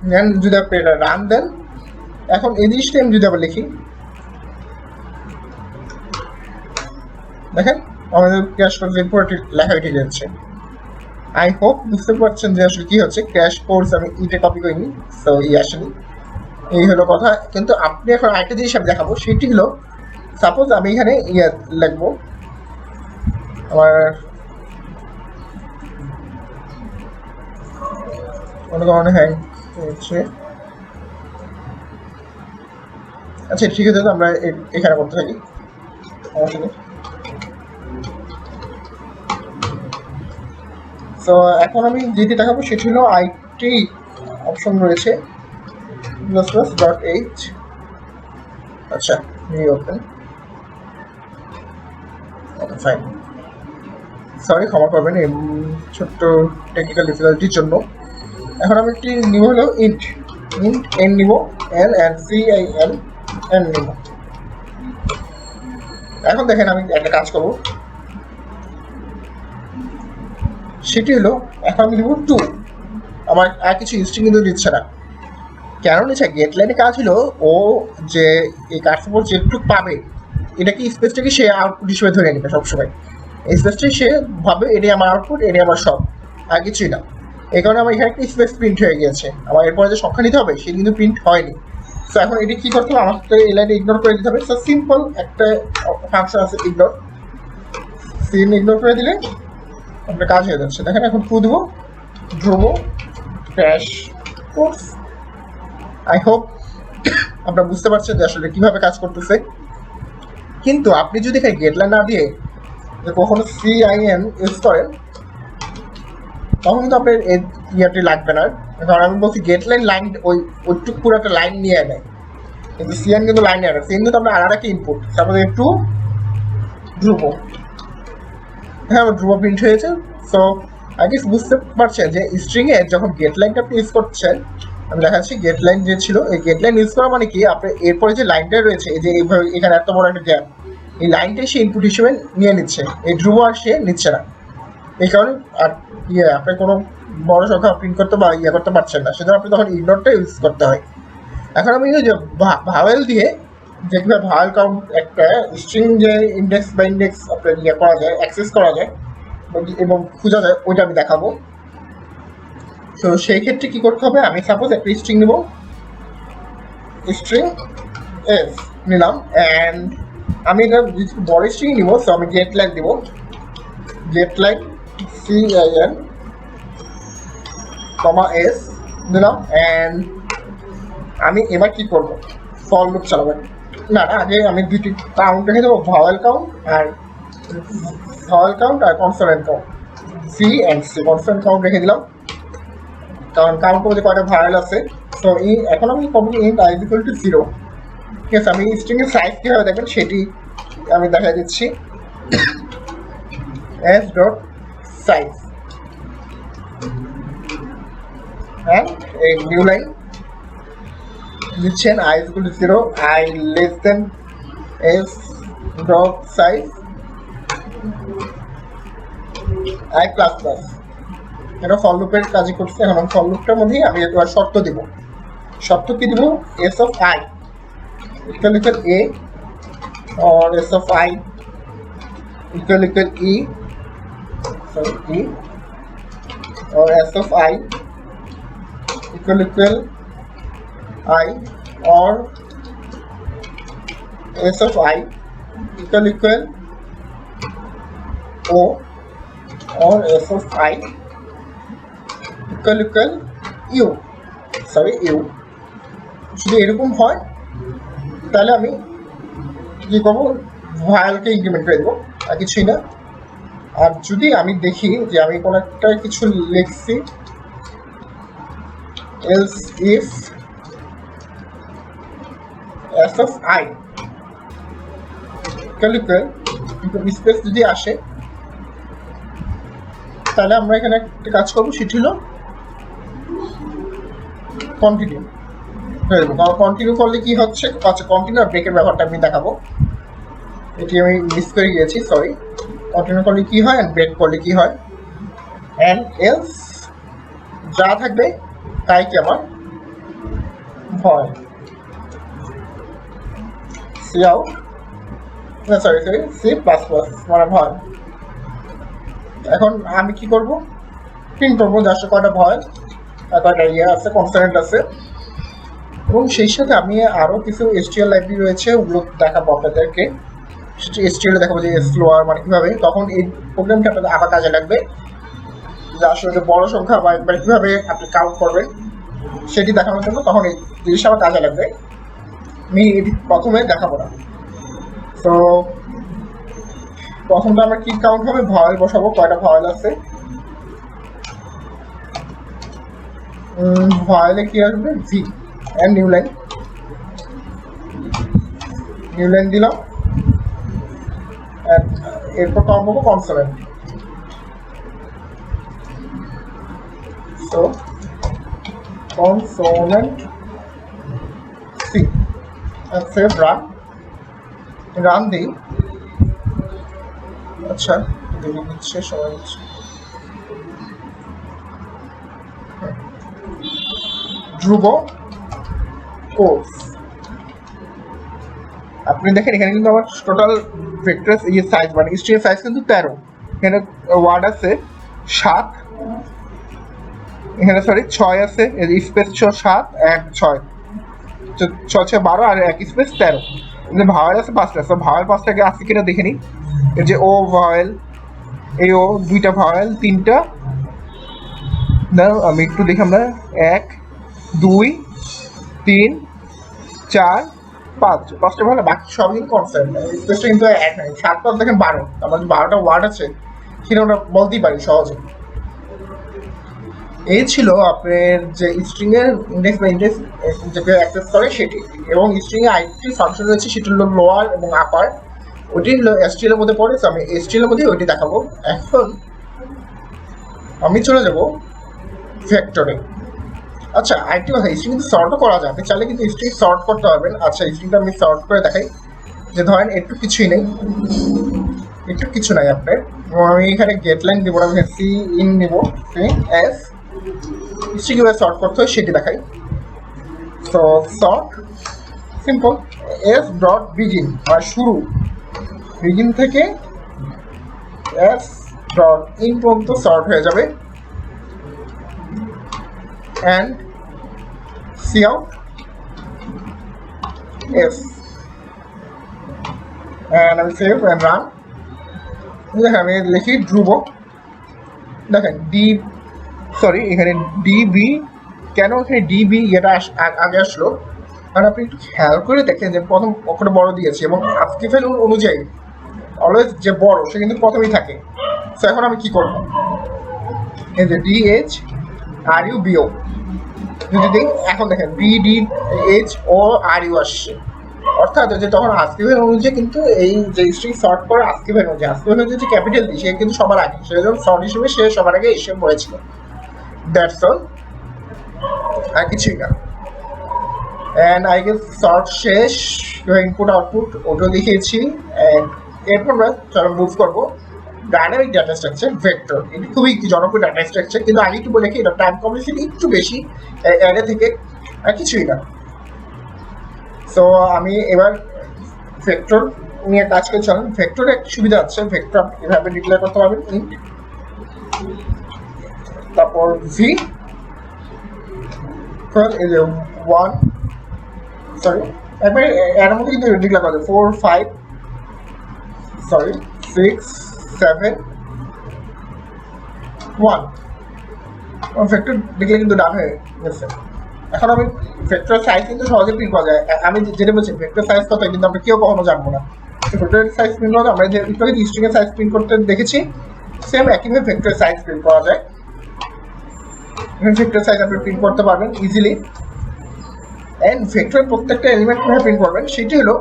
দেন যদি আপনি এটা রান দেন, এখন এই জিনিসটা আমি যদি আবার লিখি, দেখেন আমাদের ক্র্যাশ কোর্সের পুরোটি লেখা উঠে যাচ্ছে। আই হোপ বুঝতে পারছেন যে আসলে কি হচ্ছে। ক্র্যাশ কোর্স আমি ইটে কপি করিনি, সো আসেনি, এই হলো কথা। কিন্তু আপনি এখন আরেকটা জিনিস আমি দেখাবো, সেটি হলো সাপোজ আমি এখানে লিখবো আমার কোনো কারণে হ্যাং হচ্ছে। আচ্ছা ঠিক আছে, আমরা এখানে করতে থাকি, অবশ্যই। তো এখন আমি যেটি দেখাবো সেটি হলো আইটি অপশন রয়েছে ++.h। আচ্ছা রিওপেন, ওকে ফাইন, সরি ক্ষমা করবেন এই ছোট্ট টেকনিক্যাল ডিফিকাল্টির জন্য। এখন আমি একটি নিব হলো ইন্ট এন নিব, এন অ্যান্ড CIN এন নিব। এখন দেখেন আমি একটা কাজ করবো, সেটি হলো এখন আমি দেবো 2। আমার আর কিছু স্ট্রিং কিন্তু দিচ্ছে না। কেন নিচ্ছে? গেট লাইনে কাজ হলো ও যে এই কাস্টমার যেটুকু পাবে এটাকে স্পেসটাকে সে আউটপুট হিসেবে ধরে নেবে সবসময়। এই স্পেসটাই সে ভাবে এটাই আমার আউটপুট, এটাই আমার সব, আর কিছুই না। এই কারণে আমার এখানে একটা স্পেস প্রিন্ট হয়ে গিয়েছে। আমার এরপরে যে সংখ্যা নিতে হবে সে কিন্তু প্রিন্ট হয়নি। সো এখন এটি কী করতে হবে, আমার তো এই লাইনে ইগনোর করে দিতে হবে। সো সিম্পল একটা ফাংশন আছে ইগনোর, সিন ইগনোর করে দিলে আপনার কাজ হয়ে যাচ্ছে। দেখেন এখন টু দেবো, ধ্রুব ক্র্যাশ কোর্স। আই হোপ আপনারা বুঝতে পারছেন যে আসলে কীভাবে কাজ করতেছে। কিন্তু আপনি যদি এখানে গেটলাইন না দিয়ে কখনো CIN ইউজ করেন, তখন কিন্তু আপনার ইয়ারটি লাগবে না, কারণ আমি বলছি গেট লাইন ওইটুক পুরো একটা লাইন নিয়ে নেয়, কিন্তু সিএন কিন্তু লাইন নেয় না, সিএন কিন্তু আপনার আলাদা একটা ইনপুট। তারপরে একটু ধ্রুব, হ্যাঁ আমার ধ্রুব প্রিন্ট হয়েছে। সো আগে বুঝতে পারছেন যে স্ট্রিং এ যখন গেট লাইনটা আপনি ইউজ করছেন, আমি দেখাচ্ছি গেট লাইন যে ছিল, এই গেট লাইন ইউজ করা মানে কি আপনার এরপরে যে লাইনটা রয়েছে, এই যে এইভাবে এখানে এত বড় একটা গ্যাপ, এই লাইনটাই সে ইনপুট হিসেবে নিয়ে নিচ্ছে, এই ধ্রুব আর সে নিচ্ছে না। এই কারণে আর আপনি কোনো বড় সংখ্যা প্রিন্ট করতে বা করতে পারছেন না, সেজন্য আপনি তখন ইগনোরটা ইউজ করতে হয়। এখন আমি যে ভাওয়েল দিয়ে যে কিভাবে ভাওয়েল কাউন্ট একটা স্ট্রিং যে ইন্ডেক্স বা ইন্ডেক্স আপনার করা যায়, অ্যাক্সেস করা যায় এবং খোঁজা যায়, ওইটা আমি দেখাবো। তো সেই ক্ষেত্রে কি করতে হবে, আমি সাপোজ একটা স্ট্রিং নেব, স্ট্রিং এস নিলাম, অ্যান্ড আমি এটা বড় স্ট্রিং নিব, সো আমি গেট লাইন দিব, গেট লাইন CIN, S দিলাম, অ্যান্ড আমি এবার কি করব, ফর লুপ চালাবো। না আগে আমি দুটি কাউন্ট রেখে দেবো, ভাওয়েল কাউন্ট আর consonant count, C and C. Consonant count রেখে দিলাম কারণ কাউন্ট করতে কয়টা ভাওয়েল আছে। তো এখন আমি করবো ইন্ট i ইকুয়াল টু 0। ঠিক আছে, আমি স্ট্রিং এর সাইজ কীভাবে দেখবেন সেটি আমি দেখা দিচ্ছি, s dot size, and a new line দিচ্ছেন i equal to 0, I less than s dot size, i plus plus। এটা ফর লুপের কাজই করছে। এখন আমি ফর লুপটার মধ্যেই আমি এবার শর্ত দিব। শর্ত কি দিব, s of i equal a or s of i equal e, sorry e, or s of i equal I or s of I equal O or s of I equal U, sorry U। যদি এরকম হয় তাহলে আমি কি করবো, ভায়ালকে ইনক্রিমেন্ট করে দেবো, আর কিছুই না। আর যদি আমি দেখি যে আমি কোনো একটা কিছু লিখছি, else if s of I space যদি আসে, তাহলে আমরা এখানে একটা কাজ করবো, সেটি হলো কন্টিনিউ। কন্টিনিউ করলে কি হচ্ছে, আচ্ছা কন্টিনিউ আর ব্রেকের ব্যাপারটা আমি দেখাবো, এটি আমি মিস করে গিয়েছি, সরি। কন্টিনিউ করলে কি হয় অ্যান্ড ব্রেক করলে কি হয়, অ্যান্ড এলস যা থাকবে তাই কি আমার ভয়, সি আউট, না সরি সি প্লাস প্লাস মানে ভয়। এখন আমি কি করব, প্রিন্ট করবো যে আসলে কয়টা ভয় আর কয়টা আছে, কনসোনেন্ট আছে। এবং সেই সাথে আমি আরও কিছু STL লাইব্রেরি রয়েছে, ওগুলো দেখাবো আপনাদেরকে। সেটি STL দেখাবো যে স্লোয়ার মানে কীভাবে, তখন এই প্রোগ্রামটা আপনাদের আবার কাজে লাগবে, যে আসলে বড় সংখ্যা বা একবার কীভাবে আপনি কাউন্ট করবেন সেটি দেখানোর জন্য তখন এই জিনিসটা আমার কাজে লাগবে। আমি এটি প্রথমে দেখাবো না। তো প্রথমটা আমার কি কাউন্ট হবে, ভাওয়েল বসাবো, কয়টা ভাওয়েল আছে, ভাওয়েলে কি আসবে ভি, অ্যান্ড নিউ লাইন দিলাম, এরপর কাউন্ট করবো consonant. So consonant C and save run দিই। আচ্ছা দেখে নিচ্ছে সময় নিচ্ছে, ধ্রুব কোর্স। আপনি দেখেন এখানে কিন্তু আমার টোটাল ভেক্টর সাইজ মানে স্ট্রিং সাইজ কিন্তু 13, এখানে ওয়ার্ড আছে 7, এখানে সরি 6 আছে, স্পেস 7 এক 6 6 12 আর এক স্পেস 13। কিন্তু ভাওয়েল আছে 5টা, সো ভাওয়েল 5টাকে আছে কিনা দেখে নিই। এই যে ও ভাওয়েল, এই ও 2টা ভাওয়েল, 3টা, আমি একটু দেখি আমরা 1 2 3 4 5টা ভালো, বাকি সব কিন্তু কনসেন্ট, স্পেসটা কিন্তু এক নাই। 7 5 দেখেন 12, আমাদের 12টা ওয়ার্ড আছে, সেটা আমরা বলতেই পারি সহজে। এই ছিল আপনার যে স্ট্রিং এর ইন্ডেক্স বা ইন্ডেক্স যেটা অ্যাক্সেস করে সেটি, এবং স্ট্রিং এর আরেকটি ফাংশন রয়েছে সেটি হলো লোয়ার এবং আপার, ওটি হলো এসটিএল এর মধ্যে পড়ে। তো আমি এসটিএল এর মধ্যে ওইটি দেখাবো। এখন আমি চলে যাব ভেক্টরে। আচ্ছা, আরেকটি কথা, স্ট্রিং কিন্তু সর্টও করা যায়, আপনি চাইলে কিন্তু স্ট্রিং সর্ট করতে পারবেন। আচ্ছা, স্ট্রিংটা আমি সর্ট করে দেখাই। যে ধরেন একটু কিছুই নেই, একটু কিছু নাই আপনার, আমি এখানে গেট লাইন দেবো না, আমি সি ইন নেব, সি এস স্ট্রিং কীভাবে সর্ট করতে হয় সেটি দেখাই। তো sort simple, S dot begin আর শুরু, বিগিন থেকে এস ডট ইন পর্যন্ত সর্ট হয়ে যাবে, and C out S, and আমি সেভ অ্যান্ড রান। দেখেন আমি লিখি ধ্রুব, দেখেন ডি, সরি এখানে ডিবি, কেন এখানে ডিবি এটা আগে আসলো, কারণ আপনি একটু খেয়াল করে দেখেন যে প্রথম অক্ষরটা বড় দিয়েছি, এবং আজকে ফেল অনুযায়ী অলওয়েজ যে বড় সে কিন্তু প্রথমেই থাকে। তো এখন আমি কি করবো, এই যে D H R U B O যদি দিই, এখন দেখেন B D H O R U আসছে, অর্থাৎ যে তখন আজকে ফেল অনুযায়ী কিন্তু এই যে স্ট্রিং সর্ট করে আজকে ফেল অনুযায়ী, আজকে ফেল অনুযায়ী যে ক্যাপিটাল দিই সে কিন্তু সবার আগে, সে যখন সর্ট হিসেবে সে সবার আগে এসে পড়েছিল। দ্যাটস অল, আর কিছুই না। অ্যান্ড আই গেস সর্ট শেষ, ইনপুট আউটপুট ওটাও দেখিয়েছি। অ্যান্ড এরপর আমরা চলো মুভ করবো ডাইনামিক ডাটা স্ট্রাকচার ভেক্টর। এটি খুবই জনপ্রিয় ডাটা স্ট্রাকচার, কিন্তু আগে একটু বলে কি এটা টাইম কমপ্লেক্সিটি একটু বেশি অ্যারে থেকে, আর কিছুই না। সো আমি এবার ভেক্টর নিয়ে কাজ করে চলেন। ভেক্টরের একটা সুবিধা আছে, ভেক্টর আপনি এভাবে ডিক্লেয়ার করতে পারবেন, ইন্ট তারপর ভি এই যে 1, সরি একবার এর মধ্যে কিন্তু ডিক্লেয়ার করা যায় 4 5 সরি 6 7 1 ভেক্টর ডিক্লেয়ার কিন্তু ডান হয়ে গেছে। এখন আমি ভেক্টর সাইজ কিন্তু সহজে প্রিন্ট করা যায়। আমি যেটা বলছি ভেক্টর সাইজ কত কিন্তু আমরা কেউ কখনো জানবো না। ভেক্টর সাইজ প্রিন্ট করা আমরা যে স্ট্রিং এর সাইজ প্রিন্ট করতে দেখেছি, সেম একইভাবে ভেক্টর সাইজ প্রিন্ট করা যায়। ভেক্টর সাইজ আপনি প্রিন্ট করতে পারবেন ইজিলি। এন্ড ভেক্টরের প্রত্যেকটা এলিমেন্ট কিভাবে প্রিন্ট করবেন সেটি হলো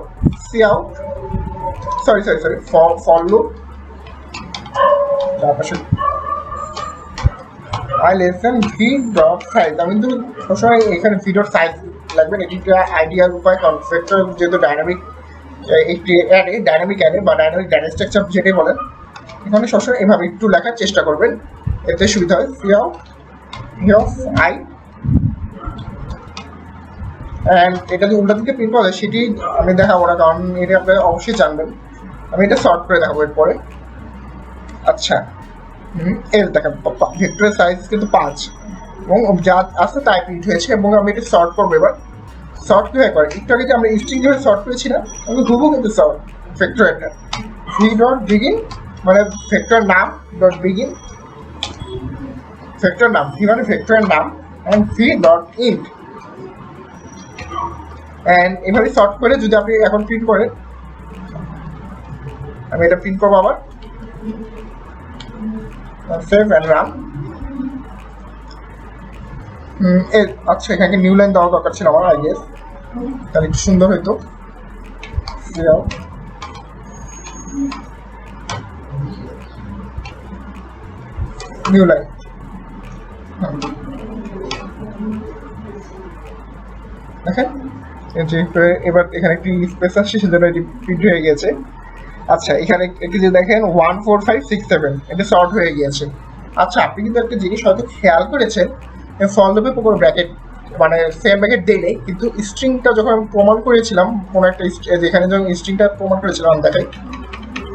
C out, sorry for loop, তারপরে i less than V dot size. আমি কিন্তু সবসময় এখানে ভি ডট সাইজ লাগবেন, এটি একটা আইডিয়াল উপায়, কারণ ভেক্টর যেহেতু ডাইনামিক একটি অ্যাডে, ডাইনামিক অ্যাডে বা ডাইনামিক ডেটা স্ট্রাকচার যেটাই বলেন, এখানে সবসময় এভাবে একটু লেখার চেষ্টা করবেন, এতে সুবিধা হয়। Cout of I, and এটা যে উল্টা দিকে প্রিন্ট করা যায় সেটি আমি দেখাবো না, কারণ এটা আপনারা অবশ্যই জানবেন। আমি এটা সর্ট করে দেখাবো এরপরে। আচ্ছা, এর দেখেন ভেক্টরের সাইজ কিন্তু 5 এবং যা আছে তাই প্রিন্ট হয়েছে, এবং আমি এটা সর্ট করবো। এবার সর্ট কীভাবে করে, একটু আগে যে আমরা স্ট্রিং যেভাবে সর্ট করেছি না, আমি খুবও কিন্তু সর্ট ভেক্টর এটা ভি ডট বিগিন মানে ভেক্টর নাম ডট বিগিন, ভেক্টর নাম ভি মানে ভেক্টরের নাম, and V dot int, and এভাবে সর্ট করে যদি আপনি এখন প্রিন্ট করেন, আমি এটা প্রিন্ট করবো আবার, সেভ অ্যান্ড রান। আচ্ছা, এখানে নিউ লাইন দেওয়া দরকার ছিল আমার, আই গেস তাহলে একটু সুন্দর হইতো। নিউ লাইন, দেখেন এবার এখানে একটি স্পেস আসছে, সেজন্য এটি প্রিন্ট হয়ে গেছে। আচ্ছা, এখানে এটি যে দেখেন 1 4 5 6 7 এটা শর্ট হয়ে গিয়েছে। আচ্ছা, আপনি কিন্তু একটা জিনিস হয়তো খেয়াল করেছেন, ফর লুপে পুরো ব্র্যাকেট মানে সেম ব্র্যাকেট দেই নেই, কিন্তু স্ট্রিংটা যখন আমি প্রমাণ করেছিলাম কোনো একটা যেখানে যখন স্ট্রিংটা প্রমাণ করেছিলাম, আমি দেখাই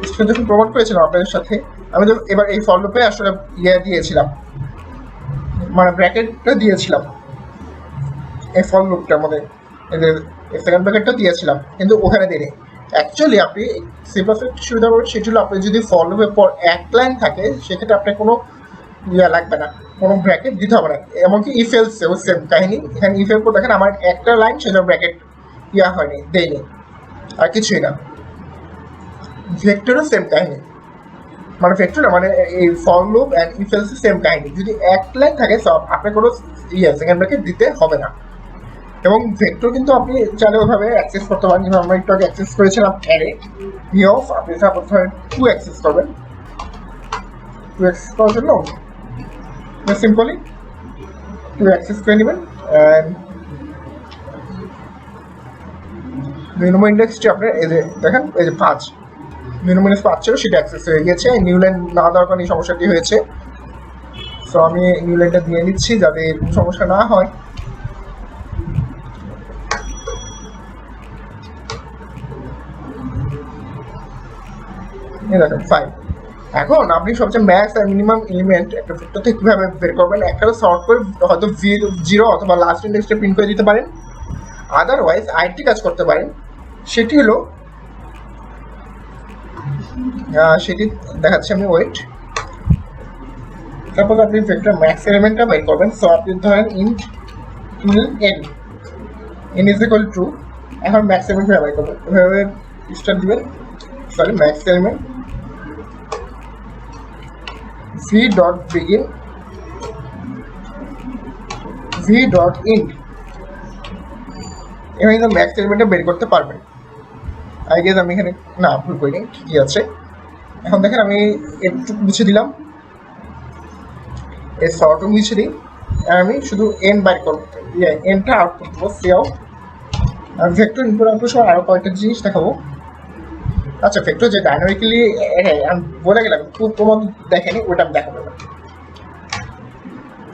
স্ট্রিং যখন প্রমাণ করেছিলাম আপনাদের সাথে, আমি যখন এবার এই ফর লুপে আসলে ইয়ে দিয়েছিলাম, মানে ব্র্যাকেটটা দিয়েছিলাম এই ফর লুপটার মধ্যে, সেকেন্ড ব্র্যাকেটটা দিয়েছিলাম, কিন্তু ওখানে দিই নেই। অ্যাকচুয়ালি আপনি সি প্লাসের সুবিধা পাবেন সেটি হলো, আপনি যদি ফর লুপের পর এক লাইন থাকে সেক্ষেত্রে আপনার কোনো ইয়ে লাগবে না, কোনো ব্র্যাকেট দিতে হবে না। এমনকি ইফ এলসেও সেম কাহিনী, এখানে ইফ এর পর দেখেন আমার একটা লাইন সেটা ব্র্যাকেট ইয়া হয়নি, দেয়নি, আর কিছুই না। ভেক্টরও সেম কাহিনী, মানে ভেক্টর না, মানে এই for loop and if else same কাহিনী, যদি এক লাইন থাকে সব আপনার কোনো সেকেন্ড ব্র্যাকেট দিতে হবে না। এবং ভেক্টর কিন্তু আপনি চাইলে ওইভাবে অ্যাক্সেস করতে পারেন, যেভাবে আমরা একটু আগে অ্যাক্সেস করেছিলাম অ্যারে ভি অফ, আপনি সাপোজ ধরেন 2 অ্যাক্সেস করবেন। 2 অ্যাক্সেস করার জন্য সিম্পলি 2 অ্যাক্সেস করে নেবেন অ্যান্ড মিনিমাম ইন্ডেক্সটি আপনার এই যে দেখেন, এই যে 5 মিনিমাম ইন্ডেক্স 5 ছিল, সেটা অ্যাক্সেস হয়ে গেছে। নিউ লাইন না দেওয়ার কারণে এই সমস্যাটি হয়েছে। সো আমি নিউ লাইনটা দিয়ে নিচ্ছি যাতে এরকম সমস্যা না হয়। দেখেন 5। এখন আপনি সবচেয়ে ম্যাক্স আর মিনিমাম এলিমেন্ট একটা ভেক্টর থেকে কিভাবে বের করবেন, একটা সর্ট করে হয়তো 0 অথবা লাস্ট ইন্ডেক্সটা প্রিন্ট করে দিতে পারেন। আদারওয়াইজ আরেকটি কাজ করতে পারেন, সেটি হলো সেটি দেখাচ্ছি আমি, ওয়েট। সাপোজ আপনি ভেক্টর ম্যাক্স এলিমেন্টটা বের করবেন। সো আপনি ধরেন int n is equal two, এখন ম্যাক্স এলিমেন্ট বের করবেন, এভাবে স্টার্ট দিবেন, sorry max element v dot begin v dot end, এখানে কিন্তু ম্যাক্স এলিমেন্টটা বের করতে পারবেন। আই গেস আমি এখানে না ভুল করিনি, ঠিকই আছে। এখন দেখেন আমি একটু মুছে দিলাম, এই শর্টও মুছে দিই, আমি শুধু এন বাইর করবো, এনটা আউটপুট দেবো সি আউট। আর ভেক্টর ইনপুট আউটপুট সহ আরও কয়েকটা জিনিস দেখাবো। আচ্ছা, ভেক্টর যে ডাইনামিক্যালি, হ্যাঁ আমি বলে গেলাম, তোমাদের দেখেনি, ওটা আমি দেখাবো না।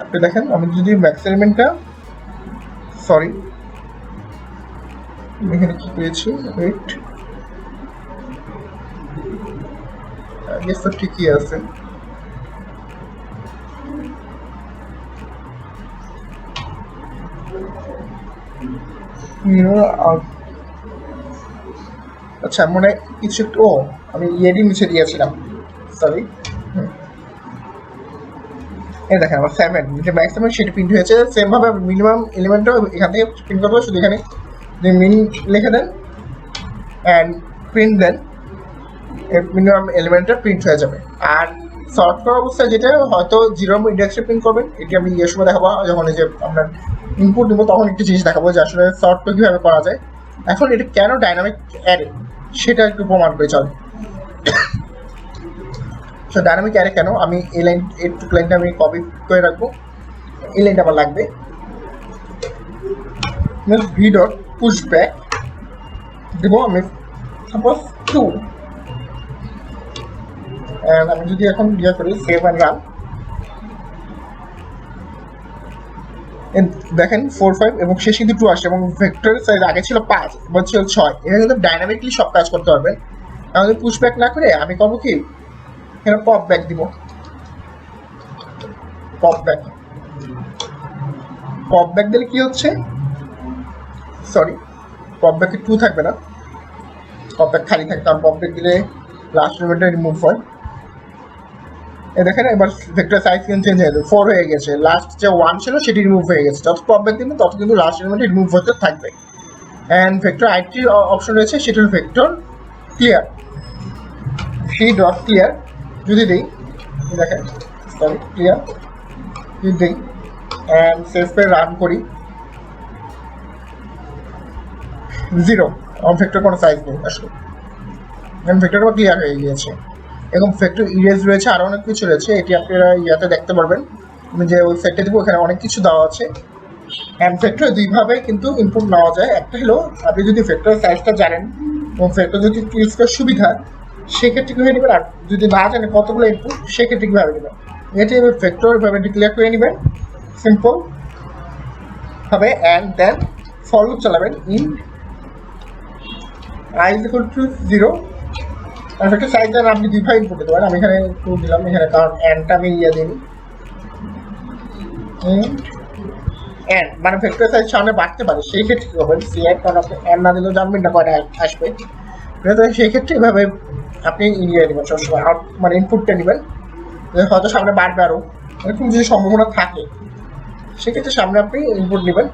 আপনি দেখেন আমি যদি ম্যাক্স এলিমেন্টটা, সরি এখানে কি পেয়েছি, ওয়েট তো ঠিকই আছে। আচ্ছা মনে কিছু একটু, ও আমি ইয়েডি মুছে দিয়েছিলাম, সরি। এই দেখেন আমার 7 যে ম্যাক্সিমাম সেটা প্রিন্ট হয়েছে। সেম ভাবে মিনিমাম এলিমেন্টও এখান থেকে প্রিন্ট করবো, শুধু এখানে যে মিন লিখে দেন অ্যান্ড প্রিন্ট দেন, মিনিমাম এলিমেন্টটা প্রিন্ট হয়ে যাবে। আর সর্ট করা অবস্থায় যেটা হয়তো 0 ইন্ডেক্সে প্রিন্ট করবেন, এটি আমি ইয়ের সময় দেখাবো, যখন এই যে আপনার ইনপুট দেবো তখন একটি জিনিস দেখাবো যে আসলে সর্টটা কীভাবে করা যায়। এখন এটা কেন ডাইনামিক অ্যারে সেটা একটু প্রমাণ করে চলে। সো ডাইনামিক অ্যারে কেন, আমি এই লাইন, এইটুকু লাইনটা আমি কপি করে রাখবো, এই লাইনটা আবার লাগবে। ভি ডট পুশ ব্যাক দেবো আমি সাপোজ 2, অ্যান্ড আমি যদি এখন ইয়ে করি সেভ অ্যান্ড রান, দেখেন 4, 5 এবং শেষ কিন্তু 2 আসছে, এবং ভেক্টর সাইজ আগে ছিল 5, এবার ছিল 6। এখানে কিন্তু ডাইনামিকলি সব কাজ করতে পারবেন। আমাদের পুশ ব্যাক না করে আমি করবো কি, এখানে পপ ব্যাক দিব, পপ ব্যাক দিলে কি হচ্ছে, সরি পপ ব্যাকে 2 থাকবে না, পপ ব্যাক খালি থাকবে, কারণ পপ ব্যাক দিলে লাস্ট এলিমেন্টটা রিমুভ হয়। দেখেন এবার ভেক্টর সাইজ কিন্তু চেঞ্জ হয়ে গেছে, 4 হয়ে গেছে, লাস্ট যে 1 ছিল সেটি রিমুভ হয়ে গেছে। যত পপ ব্যাক দিবেন তত কিন্তু লাস্ট এলিমেন্ট রিমুভ হতে থাকবে। অ্যান্ড ভেক্টর আইটি অপশন রয়েছে, সেটা হল vector clear, V dot clear যদি দিই, দেখেন সরি ক্লিয়ার যদি দিই অ্যান্ড সেভ করে রান করি, 0, আমার ভেক্টর কোনো সাইজ নেই আসলে, ভেক্টরটা ক্লিয়ার হয়ে গিয়েছে। এবং ভেক্টর ইরেজ রয়েছে, আরও অনেক কিছু রয়েছে, এটি আপনারা ইয়াতে দেখতে পারবেন, আমি যে ওয়েবসাইটটা দেবো ওখানে অনেক কিছু দেওয়া আছে। অ্যান্ড ভেক্টর দুইভাবে কিন্তু ইনপুট নেওয়া যায়, একটা হলো আপনি যদি ভেক্টর সাইজটা জানেন এবং ভেক্টর যদি ইউজ করার সুবিধা, সেক্ষেত্রে কীভাবে নেবেন, আর যদি না জানেন কতগুলো ইনপুট সেক্ষেত্রে কীভাবে নেবেন, এটি ভেক্টর এভাবে ডিক্লেয়ার করে নেবেন সিম্পল হবে। অ্যান্ড দেন ফর লুপ চালাবেন, int i is equal to 0, আর ভেক্টর সাইজ জানেন আপনি দুইভাবে ইনপুট দিতে পারেন। আমি এখানে 2 দিলাম এখানে, কারণ অ্যান্ডটা আমি ইয়ে দিই, অ্যান্ড মানে ভেক্টর সাইজ সামনে বাড়তে পারে, সেই ক্ষেত্রে কী করবেন, সি অ্যাড, কারণ আপনি অ্যান্ড না দিলেও জানবেন না কয়টা আসবে, সেই ক্ষেত্রে এভাবে আপনি ইয়ে নেবেন সবসময়, আউট মানে ইনপুটটা নেবেন, হয়তো সামনে বাড়বে আরও, এরকম যদি সম্ভাবনা থাকে সেক্ষেত্রে সামনে আপনি ইনপুট নেবেন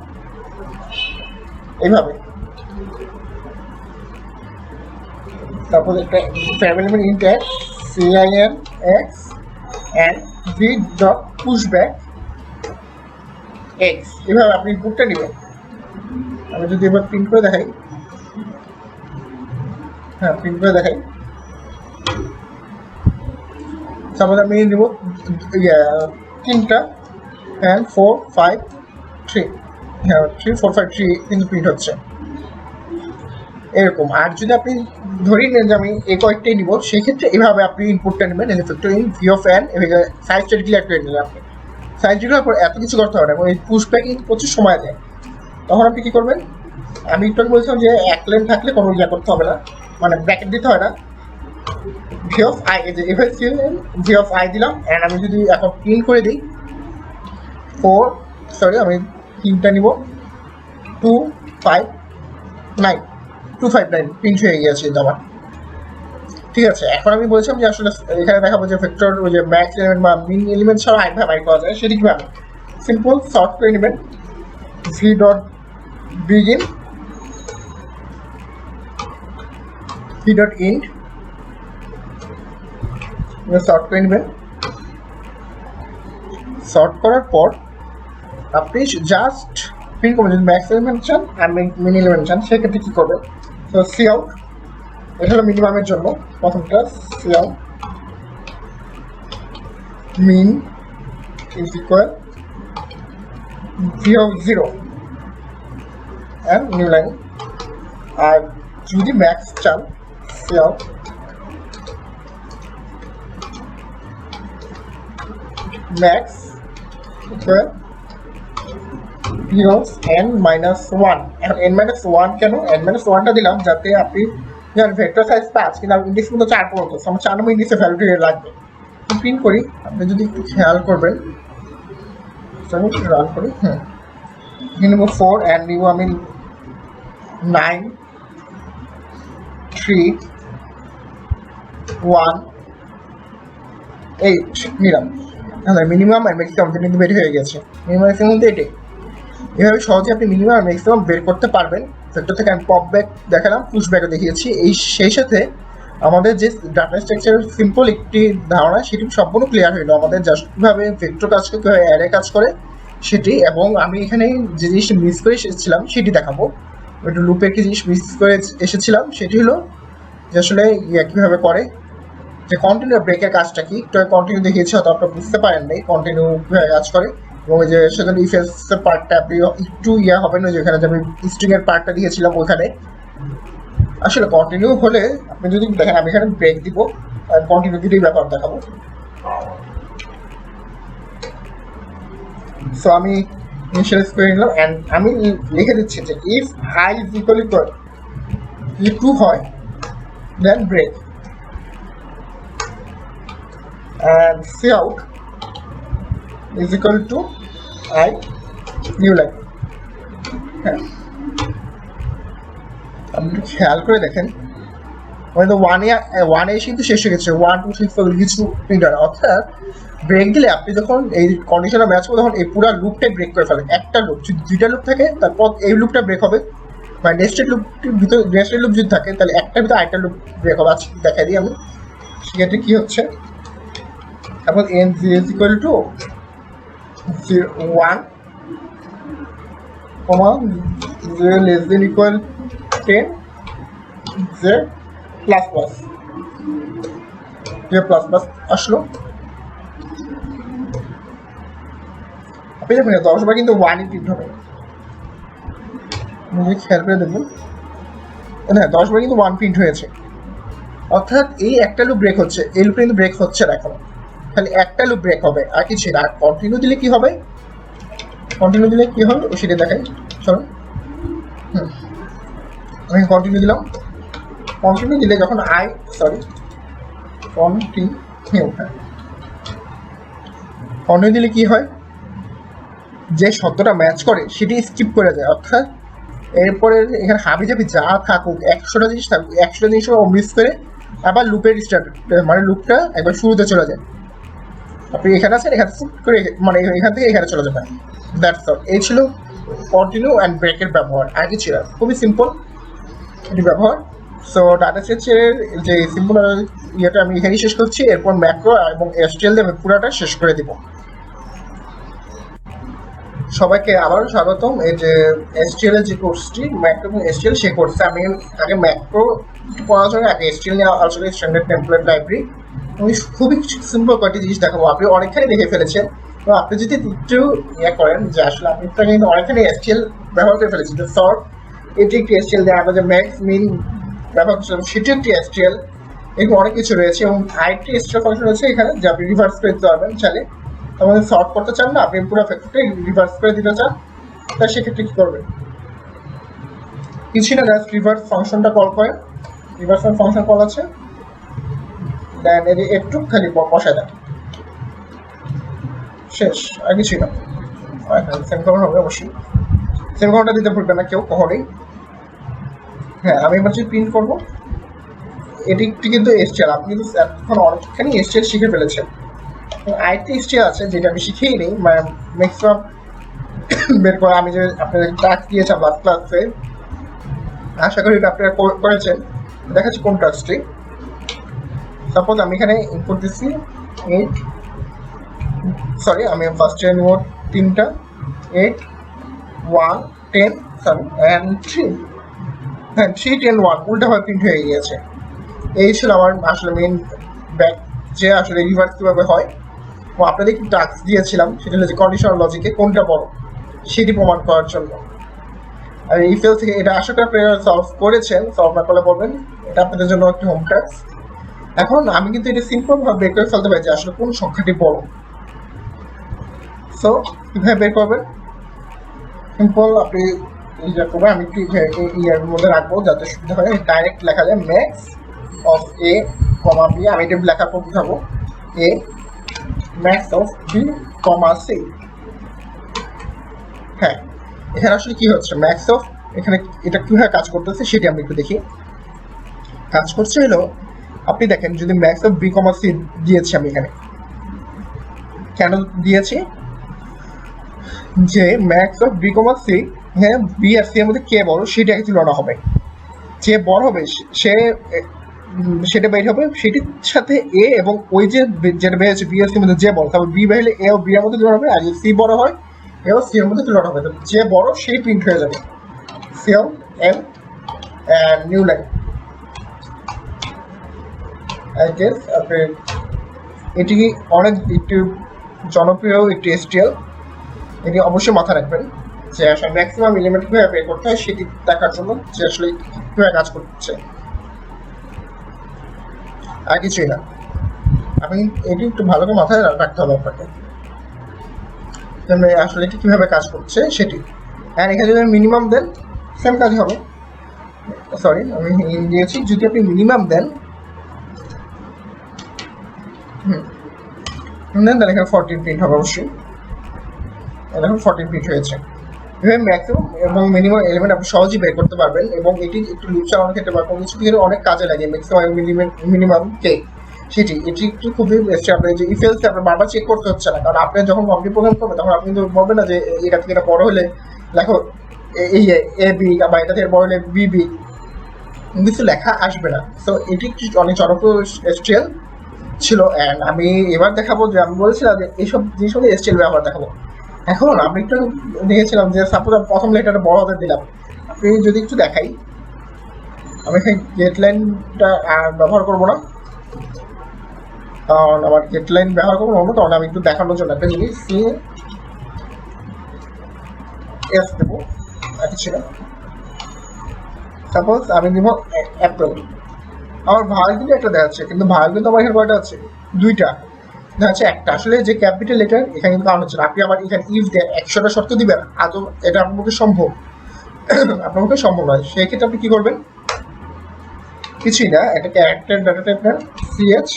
এইভাবে। তারপর একটা family int add cin x and v dot pushback x এভাবে আপনি ইনপুটটা নেবেন। আমি যদি এবার প্রিন্ট করে দেখাই, হ্যাঁ প্রিন্ট করে দেখাই, সাপোজ আমি নেব তিনটা and 4 5 3, হ্যাঁ 3 4 5 3 কিন্তু প্রিন্ট হচ্ছে এরকম। আর যদি আপনি ধরে নেন যে আমি এই কয়েকটাই নিব, সেক্ষেত্রে এভাবে আপনি ইনপুটটা নেবেন factor in V of N, সাইজটা ডিক্লেয়ার করে নিলেন। আপনি সাইজ ডিক্লেয়ার করে এত কিছু করতে হবে না, এবং এই পুশব্যাক কিন্তু প্রচুর সময় দেয়। তখন আপনি কী করবেন, আমি একটু বলছিলাম যে এক লাইন থাকলে কোনো ইয়া করতে হবে না, মানে ব্র্যাকেট দিতে হয় না। ভি অফ আই, যে এভাবে ভি অফ আই দিলাম, অ্যান্ড আমি যদি এখন প্রিন্ট করে দিই 4 সরি আমি তিনটা নিব 2 5 9 2 5 9 প্রিন্ট হয়ে গিয়েছে আমার। ঠিক আছে, এখন আমি বলছিলাম যে আসলে এখানে দেখাবো যে ভেক্টর ওই যে ম্যাক্স এলিমেন্ট বা মিন এলিমেন্ট ছাড়া আরেকভাবে বাইর করা যায়, সেটি কীভাবে। সিম্পল শর্ট করে নেবেন, V dot begin V dot ইন্ড, short করে নেবেন। শর্ট করার পর আপনি জাস্ট প্রিন্ট করবেন, যদি ম্যাক্স এলিমেন্ট চান আর মিন এলিমেন্ট চান সেক্ষেত্রে কী করবেন। তো সি আউট, এটা হলো মিনিমামের জন্য প্রথমটা, C out min is equal V of 0 and new line. আর যদি ম্যাক্স চান, C out max equal V of n minus 1। এখন n minus 1 কেন, n minus 1টা দিলাম যাতে আপনি জানেন ভেক্টর সাইজ 5 কিন্তু আমি ইন্ডেক্স কিন্তু 4 পর্যন্ত, আমার 4 নম্বর ইন্ডেক্সের ভ্যালুটি লাগবে। প্রিন্ট করি, আপনি যদি একটু খেয়াল করবেন, রান করি, নিব 4 অ্যান্ড নিব আমি 9 3 1 8 নিলাম। হ্যাঁ মিনিমাম আর ম্যাক্সিমাম কিন্তু বের হয়ে গেছে, মিনিমাম ম্যাক্সিমাম তো এটাই। এভাবে সহজে আপনি মিনিমাম আর ম্যাক্সিমাম বের করতে পারবেন। ভেক্টর থেকে আমি পপ ব্যাক দেখালাম, পুশ ব্যাকও দেখিয়েছি। সেই সাথে আমাদের যে ডাটা স্ট্রাকচারের সিম্পল একটি ধারণা সেটি সম্পূর্ণ ক্লিয়ার হইলো, আমাদের জাস্ট কীভাবে ভেক্টর কাজ করতে হয়, অ্যারে কাজ করে সেটি। এবং আমি এখানে যে জিনিসটা মিস করে এসেছিলাম সেটি দেখাবো। একটু লুপে একটি জিনিস মিস করে এসেছিলাম, সেটি হলো যে আসলে কীভাবে করে, যে কন্টিনিউ ব্রেকের কাজটা কি। একটু কন্টিনিউ দেখিয়েছি, হয়তো আপনারা বুঝতে পারেন নাই কন্টিনিউ কীভাবে কাজ করে। এবং ওই যে সেখানে ইফেক্টের পার্টটা আপনি একটু হবে না, যেখানে যে আমি স্ট্রিংয়ের পার্টটা দিয়েছিলাম ওখানে আসলে কন্টিনিউ হলে আপনি যদি দেখেন, আমি এখানে ব্রেক দিব আর কন্টিনিউ দিলেই ব্যাপার দেখাবো। সো আমি ইনিশিয়ালাইজ করে নিলাম অ্যান্ড আমি লিখে দিচ্ছি যে if I is equal two হয় দেন break and see out is equal to I new line। হ্যাঁ আপনি খেয়াল করে দেখেন, হয়তো 1 এ কিন্তু শেষ হয়ে গেছে, 1 2 3 4 কিছু প্রিন্টার। অর্থাৎ ব্রেক দিলে আপনি যখন এই কন্ডিশনে ম্যাচ করবে তখন এই পুরো লুপটাই ব্রেক করে ফেলেন। একটা লুপ যদি 2টা লুপ থাকে তারপর এই লুপটা ব্রেক হবে, বা নেক্সটেড লুপটির ভিতরে নেক্সটেড লুপ যদি থাকে তাহলে একটার ভিতরে আরেকটা লুপ ব্রেক হবে। আজকে দেখাই দিই আমি সেক্ষেত্রে কী হচ্ছে। তারপর n is equal to 1, 0 less than equal 10, z plus plus, plus plus আসলো। আপনি দেখুন 10 বার কিন্তু 1ই প্রিন্ট হবে, খেয়াল করে দেখবেন। হ্যাঁ 10 বার কিন্তু 1 প্রিন্ট হয়েছে। অর্থাৎ এই একটা লুপ ব্রেক হচ্ছে, এই লুপটা কিন্তু ব্রেক হচ্ছে না এখন, খালি একটা লুপ ব্রেক হবে আর কিছু না। আর কন্টিনিউ দিলে কি হবে, কন্টিনিউ দিলে কি হবে সেটা দেখাই। চলো আমি কন্টিনিউ দিলাম, কন্টিনিউ দিলে যখন কন্টিনিউ দিলে কি হয়, যে শব্দটা ম্যাচ করে সেটি স্কিপ করে যায়। অর্থাৎ এরপরে এখানে হাবি জাবি যা থাকুক, 100টা জিনিস থাকুক, 100টা জিনিস মিস করে আবার লুপের স্টার্ট, মানে লুপটা একবার শুরুতে চলে যায়। আপনি এখানে আছেন, এখানে করে মানে এখান থেকে এখানে চলে যাবেন। That's all. এই ছিল কন্টিনিউ অ্যান্ড ব্রেকের ব্যবহার, আর কি ছিল খুবই সিম্পল, এটি ব্যবহার সো ডাটা স্ট্রাকচারের যে সিম্পল ইয়েটা আমি এখানেই শেষ করছি, এরপর ম্যাক্রো এবং এসটিএল দিয়ে আমি পুরোটা শেষ করে দিব। সবাইকে আবারও স্বাগতম। এই যে এসটিএল এর যে কোর্সটি ম্যাক্রো এবং এসটিএল সেই কোর্সে আমি আগে ম্যাক্রো পড়ার জন্য আগে এসটিএল নিয়ে আসলে স্ট্যান্ডার্ড টেমপ্লেট লাইব্রেরি আমি খুবই সিম্পল কয়েকটি জিনিস দেখাবো। আপনি অনেকখানি দেখে ফেলেছেন, তো আপনি যদি একটু ইয়ে করেন যে আসলে আপনি কিন্তু অনেকখানি এসটিএল ব্যবহার করে ফেলেছেন। যে সর্ট এটি একটি এসটিএল দেয়, আমরা যে ম্যাক্স মিন ব্যবহার করছিলাম সেটি একটি এসটিএল, এরকম অনেক কিছু রয়েছে এবং আরেকটি এসটিএল ফাংশন রয়েছে এখানে যে আপনি রিভার্স করে দিতে পারবেন চাইলে। আমাদের সর্ট করতে চান না, আপনি পুরো ফ্যাক্টরটাই রিভার্স করে দিতে চান, তাই সেক্ষেত্রে কি করবেন? কিছুই না, জাস্ট রিভার্স ফাংশনটা কল করেন। রিভার্স ফাংশন কল আছে, দেন একটু খালি বসায় দেন, শেষ, আর কিছুই না। সেমিকলন হবে অবশ্যই, সেমিকলনটা দিতে ভুলবেন না কেউ কখনোই। হ্যাঁ, আমি এবার যদি প্রিন্ট করবো, এটি কিন্তু এসটিএল, আপনি কিন্তু এখন অনেকখানি এসটিএল শিখে ফেলেছেন। আরেকটি এসটিএল আছে যেটা আমি শিখেই নেই, মানে ম্যাক্সিমাম বের করে আমি যে আপনাদের টাস্ক দিয়েছিলাম লাস্ট ক্লাসে, আশা করি এটা আপনারা করেছেন। দেখাচ্ছি কোন টাস্কটি। সাপোজ আমি এখানে ইনপুট দিচ্ছি 8, সরি আমি ফার্স্টে নিব 3টা 8 1 10 সরি অ্যান্ড 3, হ্যাঁ 3 10 1 উল্টাভাবে প্রিন্ট হয়ে গিয়েছে। এই ছিল আমার আসলে মেইন ব্যাক, যে আসলে রিভার্স কীভাবে হয়। ও আপনাদের কি টাস্ক দিয়েছিলাম সেটা হলো যে কন্ডিশনাল লজিকে কোনটা বড় সেটি প্রমাণ করার জন্য। আর এই ফেল থেকে এটা আশা করি আপনারা সলভ করেছেন, সলভ না করলে বলবেন, এটা আপনাদের জন্য একটি হোম টাস্ক। এখন আমি কিন্তু এটা সিম্পলভাবে বের করে ফেলতে পারি যে আসলে কোন সংখ্যাটি বড়। সো কীভাবে বের করবেন? সিম্পল, আপনি ইয়া করবেন, আমি একটু ইয়ার মধ্যে রাখবো যাতে সুবিধা হয়। ডাইরেক্ট লেখা যায় max of A comma B, আমি এটা লেখার পর বুঝাবো A max of B comma C. হ্যাঁ, এখানে আসলে কি হচ্ছে, ম্যাক্স অফ, এখানে এটা কিভাবে কাজ করতেছে সেটি আমরা একটু দেখি। কাজ করছে হলো, আপনি দেখেন যদি max of B comma C দিয়েছি আমি এখানে, কেন দিয়েছি, যে max of B comma C, হ্যাঁ বি আর সি এর মধ্যে কে বড় সেটাকে তুলনা হবে, যে বড় হবে সেটা বের হবে, সেটির সাথে এ এবং ওই যে যেটা বের হচ্ছে বি আর সির মধ্যে যে বড়, তারপর বি বের হলে এ ও বি এর মধ্যে তুলনা হবে, আর যদি সি বড় হয় এ ও সি এর মধ্যে তুলনা হবে, যে বড় সেই প্রিন্ট হয়ে যাবে। CM M and new line, I guess আপনি এটি অনেক একটু জনপ্রিয় একটি এসটিএল, এটি অবশ্যই মাথায় রাখবেন যে আসলে ম্যাক্সিমাম এলিমেন্ট কীভাবে বের করতে হয় সেটি দেখার জন্য, যে আসলে কীভাবে কাজ করছে, আর কিছুই না। আপনি এটি একটু ভালো করে মাথায় রাখতে হবে আপনাকে, আসলে এটি কীভাবে কাজ করছে সেটি। আর এখানে যদি মিনিমাম দেন সেম কাজ হবে, সরি আমি দিয়েছি, যদি আপনি মিনিমাম দেন দেন তাহলে এখানে 14 প্রিন্ট হবে অবশ্যই, এখন 14 প্রিন্ট হয়েছে। এভাবে ম্যাক্সিমাম এবং মিনিমাম এলিমেন্ট আপনি সহজেই বের করতে পারবেন, এবং এটি একটু লুপ চালানোর ক্ষেত্রে বা কোনো কিছু ক্ষেত্রে অনেক কাজে লাগে ম্যাক্সিমাম মিনিমাম কে, সেটি এটি একটু খুবই বেস্ট। আপনি যে ইফেলসে আপনার বারবার চেক করতে হচ্ছে না, কারণ আপনি যখন কম্পিউটার প্রোগ্রাম করবেন তখন আপনি কিন্তু বলবেন না যে এটা থেকে এটা বড় হলে লেখো এই এ বি, বা এটা থেকে বড় হলে বিবি, কিছু লেখা আসবে না। সো এটি একটি অনেক জনপ্রিয় এসটিএল ছিল। অ্যান্ড আমি এবার দেখাবো যে আমি বলেছিলাম যে এইসব জিনিসগুলো এসটিএল ব্যবহার দেখাবো। এখন আমি একটু দেখেছিলাম যে সাপোজ আমি প্রথম লেটারটা বড় হাতে দিলাম, আপনি যদি একটু দেখাই, আমি এখানে গেট লাইনটা আর ব্যবহার করবো না, কারণ আমার গেট লাইন ব্যবহার করবো না, কারণ আমি একটু দেখানোর জন্য একটা জিনিস সি এস দেবো, একই ছিল। সাপোজ আমি দিব অ্যাপ্রোচ, আমার ভাগ কিন্তু একটা দেখাচ্ছে, কিন্তু ভাগ কিন্তু আমার এখানে কয়টা আছে, দুইটা দেখাচ্ছে, একটা আসলে যে ক্যাপিটাল লেটার এখানে কিন্তু কারণ হচ্ছে না। আপনি আমার এখানে ইফ দেন 100টা শর্ত দিবেন, আদৌ এটা আপনার পক্ষে সম্ভব? আপনার পক্ষে সম্ভব নয়। সেই ক্ষেত্রে আপনি কি করবেন, কিছুই না, একটা ক্যারেক্টার ডাটা টাইপ নেন সিএচ,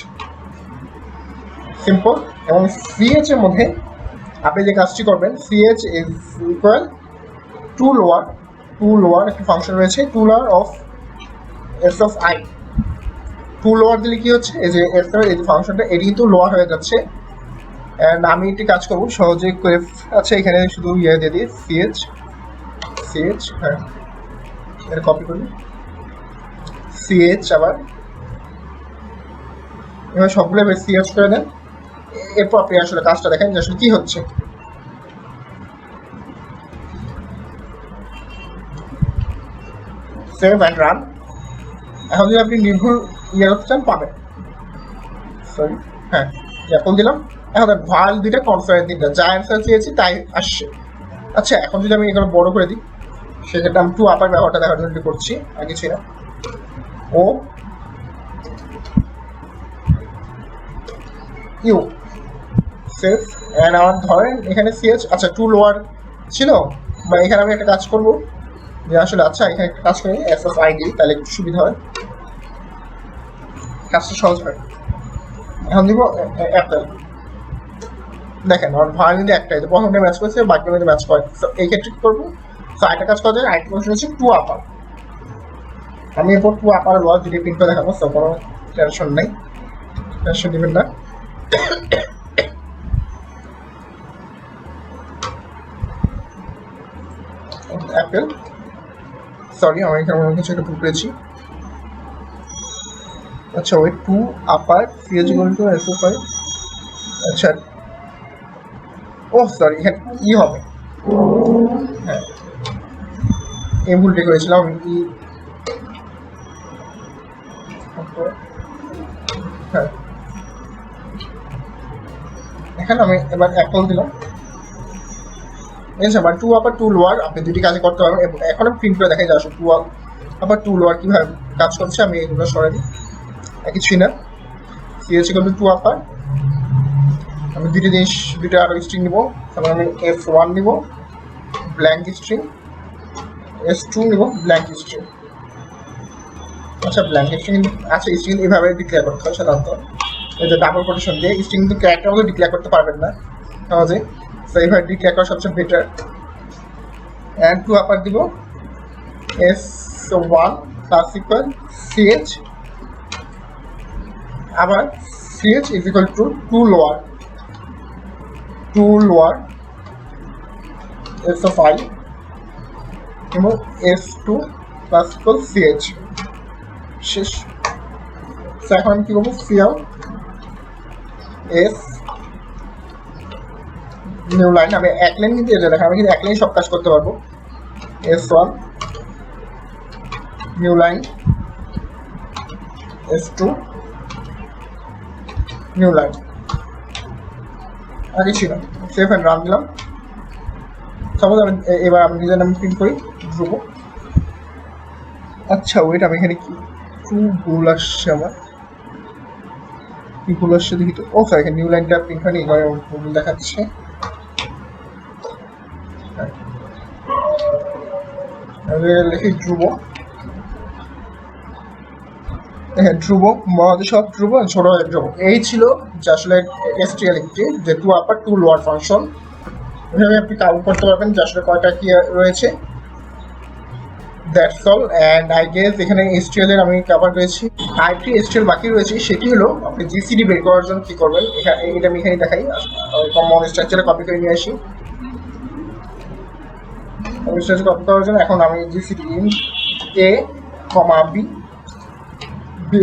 সিম্পল, এবং সিএচ এর মধ্যে আপনি যে কাজটি করবেন, CH is equal to to একটা ফাংশন রয়েছে, to lower of S of I. To lower দিলে কি হচ্ছে, এই যে এস এর এই ফাংশনটা এটি কিন্তু লোয়ার হয়ে যাচ্ছে। অ্যান্ড আমি একটি কাজ করবো সহজে করে, আচ্ছা এখানে শুধু ইয়ে দিয়ে দিই সিএচ, হ্যাঁ এটা কপি করি, সিএইচ আবার এবার সবগুলো সিএইচ করে দেন। এরপর আপনি আসলে কাজটা দেখেন যে আসলে কি হচ্ছে। Save and run. এখন যদি আপনি নির্ভুল ইয়ে করতে চান পাবেন। সরি, হ্যাঁ এখন দিলাম। এখন ভাল দুইটা কনফারেন্স দিনটা যা অ্যান্সার চেয়েছি তাই আসছে। আচ্ছা এখন যদি আমি এখানে বড় করে দিই, সেক্ষেত্রে আমি টু আপার ব্যবহারটা দেখার জন্য করছি, আর কিছুই না। ও ইউ সেভ অ্যান্ড আমার ধরেন এখানে সিএচ, আচ্ছা টু লোয়ার ছিল, বা এখানে আমি একটা কাজ করবো যে আসলে আচ্ছা এখানে একটা কাজ করি এস এফ আইডি, তাহলে একটু সুবিধা হয়, কাজটা সহজ হয়। এখন দিব অ্যাপেল। দেখেন আমার ভাড়া কিন্তু একটাই, তো প্রথমটা ম্যাচ করছে, বাকি মধ্যে ম্যাচ করে। তো এই ক্ষেত্রে কি করবো, তো আরেকটা কাজ করা যায়, আরেকটা কাজ হচ্ছে টু আপার। আমি এরপর টু আপার লস যদি প্রিন্ট করে দেখাবো, তো কোনো টেনশন নেই, টেনশন নেবেন না। অ্যাপেল, সরি আমি এখানে অনেক কিছু একটা ভুল করেছি। আচ্ছা ওই to upper CH equal to S F I, আচ্ছা ও সরি এখানে ই হবে, হ্যাঁ এই ভুলটি করেছিলাম ই, হ্যাঁ এখানে আমি এবার অ্যাপল দিলাম। আবার টু আপার টু লোয়ার আপনি দুটি কাজে করতে পারবেন। এখন আমি প্রিন্ট করে দেখাই যে আসলে টু আপার টু লোয়ার কীভাবে কাজ করছে। আমি এগুলো সরাই দিই, কিছুই না। সিএচ ইকুয়াল টু টু আপার, আমি দুটি জিনিস, দুটো আরও স্ট্রিং নিব। তারপর আমি F1 নিব ব্ল্যাঙ্ক স্ট্রিং, S2 নিব ব্ল্যাঙ্ক স্ট্রিং। আচ্ছা ব্ল্যাঙ্ক স্ট্রিং, আচ্ছা স্ট্রিং এইভাবে ডিক্লেয়ার করতে হয় সাধারণত, এই যে ডাবল কোটেশন দিয়ে। স্ট্রিং কিন্তু ক্যারেক্টার মধ্যে ডিক্লেয়ার করতে পারবেন না সহজে, তো এইভাবে ডিক্লেয়ার করা সবচেয়ে বেটার। অ্যান্ড টু আপার দিব S1 প্লাস ইকুয়াল CH, আবার CH is equal to to lower, to lower S of I এবং S2 প্লাস ইকুয়াল CH শেষ। এখন আমি কি করবো, সিআউট এস নিউ লাইন, আমি এক লাইন কিন্তু এটা দেখা, আমি কিন্তু এক লাইন সব কাজ করতে পারবো। S1 new line, S2 new line, আগে ছিল। সেভ অ্যান্ড রান দিলাম। সাপোজ আমি এবার আমি নিজের নাম প্রিন্ট করি ধ্রুব। আচ্ছা ওয়েট, আমি এখানে কি ভুল আসছে, আমার কি ভুল আসছে দেখি তো। ও স্যার এখানে নিউ লাইনটা প্রিন্ট হয়নি, এবার ভুল দেখাচ্ছে। লিখি ধ্রুব, হ্যাঁ ধ্রুব, মহাদেশ সব ধ্রুব, ছোট ধ্রুব। এই ছিল যে আসলে STL একটি যে টু আপার টু লোয়ার ফাংশন, এভাবে আপনি কাউন্ট করতে পারবেন যে আসলে কয়টা কি রয়েছে। That's all. And I guess এখানে STL এর আমি কভার করেছি। আরেকটি STL বাকি রয়েছে, সেটি হলো আপনি GCD বের করার জন্য কি করবেন। এটা আমি এখানে দেখাই, কমন স্ট্রাকচারে কপি করে নিয়ে আসি। স্ট্রাকচার কপি করার জন্য এখন আমি GCD ইন A, B,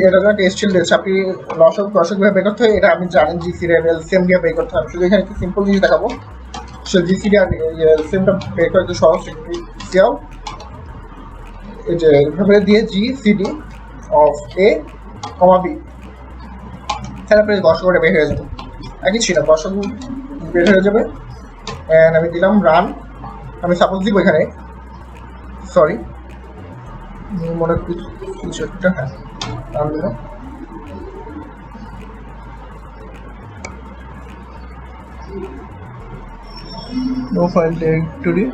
এটা একটা STL দিয়েছে। আপনি দশক ভাবে বের করতে হয়, এটা আমি জানেন GCD আর LCM দিয়ে বের করতে হবে। শুধু এখানে একটু সিম্পল জিনিস দেখাবো, সে GCD আর LCMটা বের করে একটু সহজ। সিআউট এই যে এভাবে দিয়ে GCD অফ A, B, তারপরে দশকটা বের হয়ে যাবে। আর কিছু না, দশক বের হয়ে যাবে। অ্যান্ড আমি দিলাম রান। আমি সাপোজ দিব এখানে, সরি মনে কিছু একটা, হ্যাঁ রান দিলাম। নো ফাইল ডিরেক্টরি,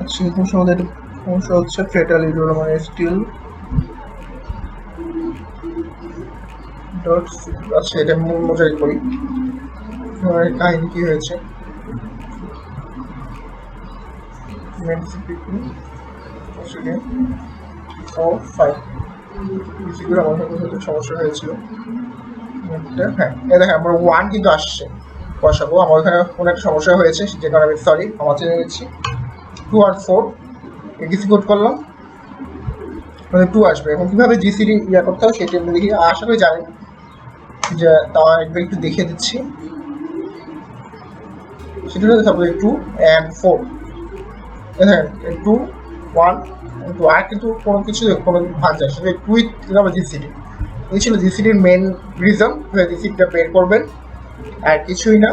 আচ্ছা এরকম আমাদের সমস্যা হচ্ছে। ফেটাল ইউরো মানে স্টিল ডট, আচ্ছা এটা মোজাই করি কাহিনী কি হয়েছে। সমস্যা হয়েছিল, হ্যাঁ এই দেখেন আমার 1 কিন্তু আসছে বসাবো। আমার ওখানে কোনো একটা সমস্যা হয়েছে, যে কারণে আমি সরি ক্ষমা চেয়ে নিচ্ছি। 2 আর 4 এক্সিকিউট করলাম, মানে 2 আসবে। এখন কিভাবে জিসিডি ইয়া করতে হয় সেটা আমি দেখি, আশা করি জানেন, যে তাও একবার একটু দেখিয়ে দিচ্ছি। সেটা হচ্ছে তারপরে 2 and 4, হ্যাঁ 2 1 2, আর কিন্তু কোনো কিছু কোনো ভাগ যায় সেটা 2 কিভাবে জিসিডি। এই ছিল জিসিডির মেন রিজন, জিসিডিটা বের করবেন, আর কিছুই না।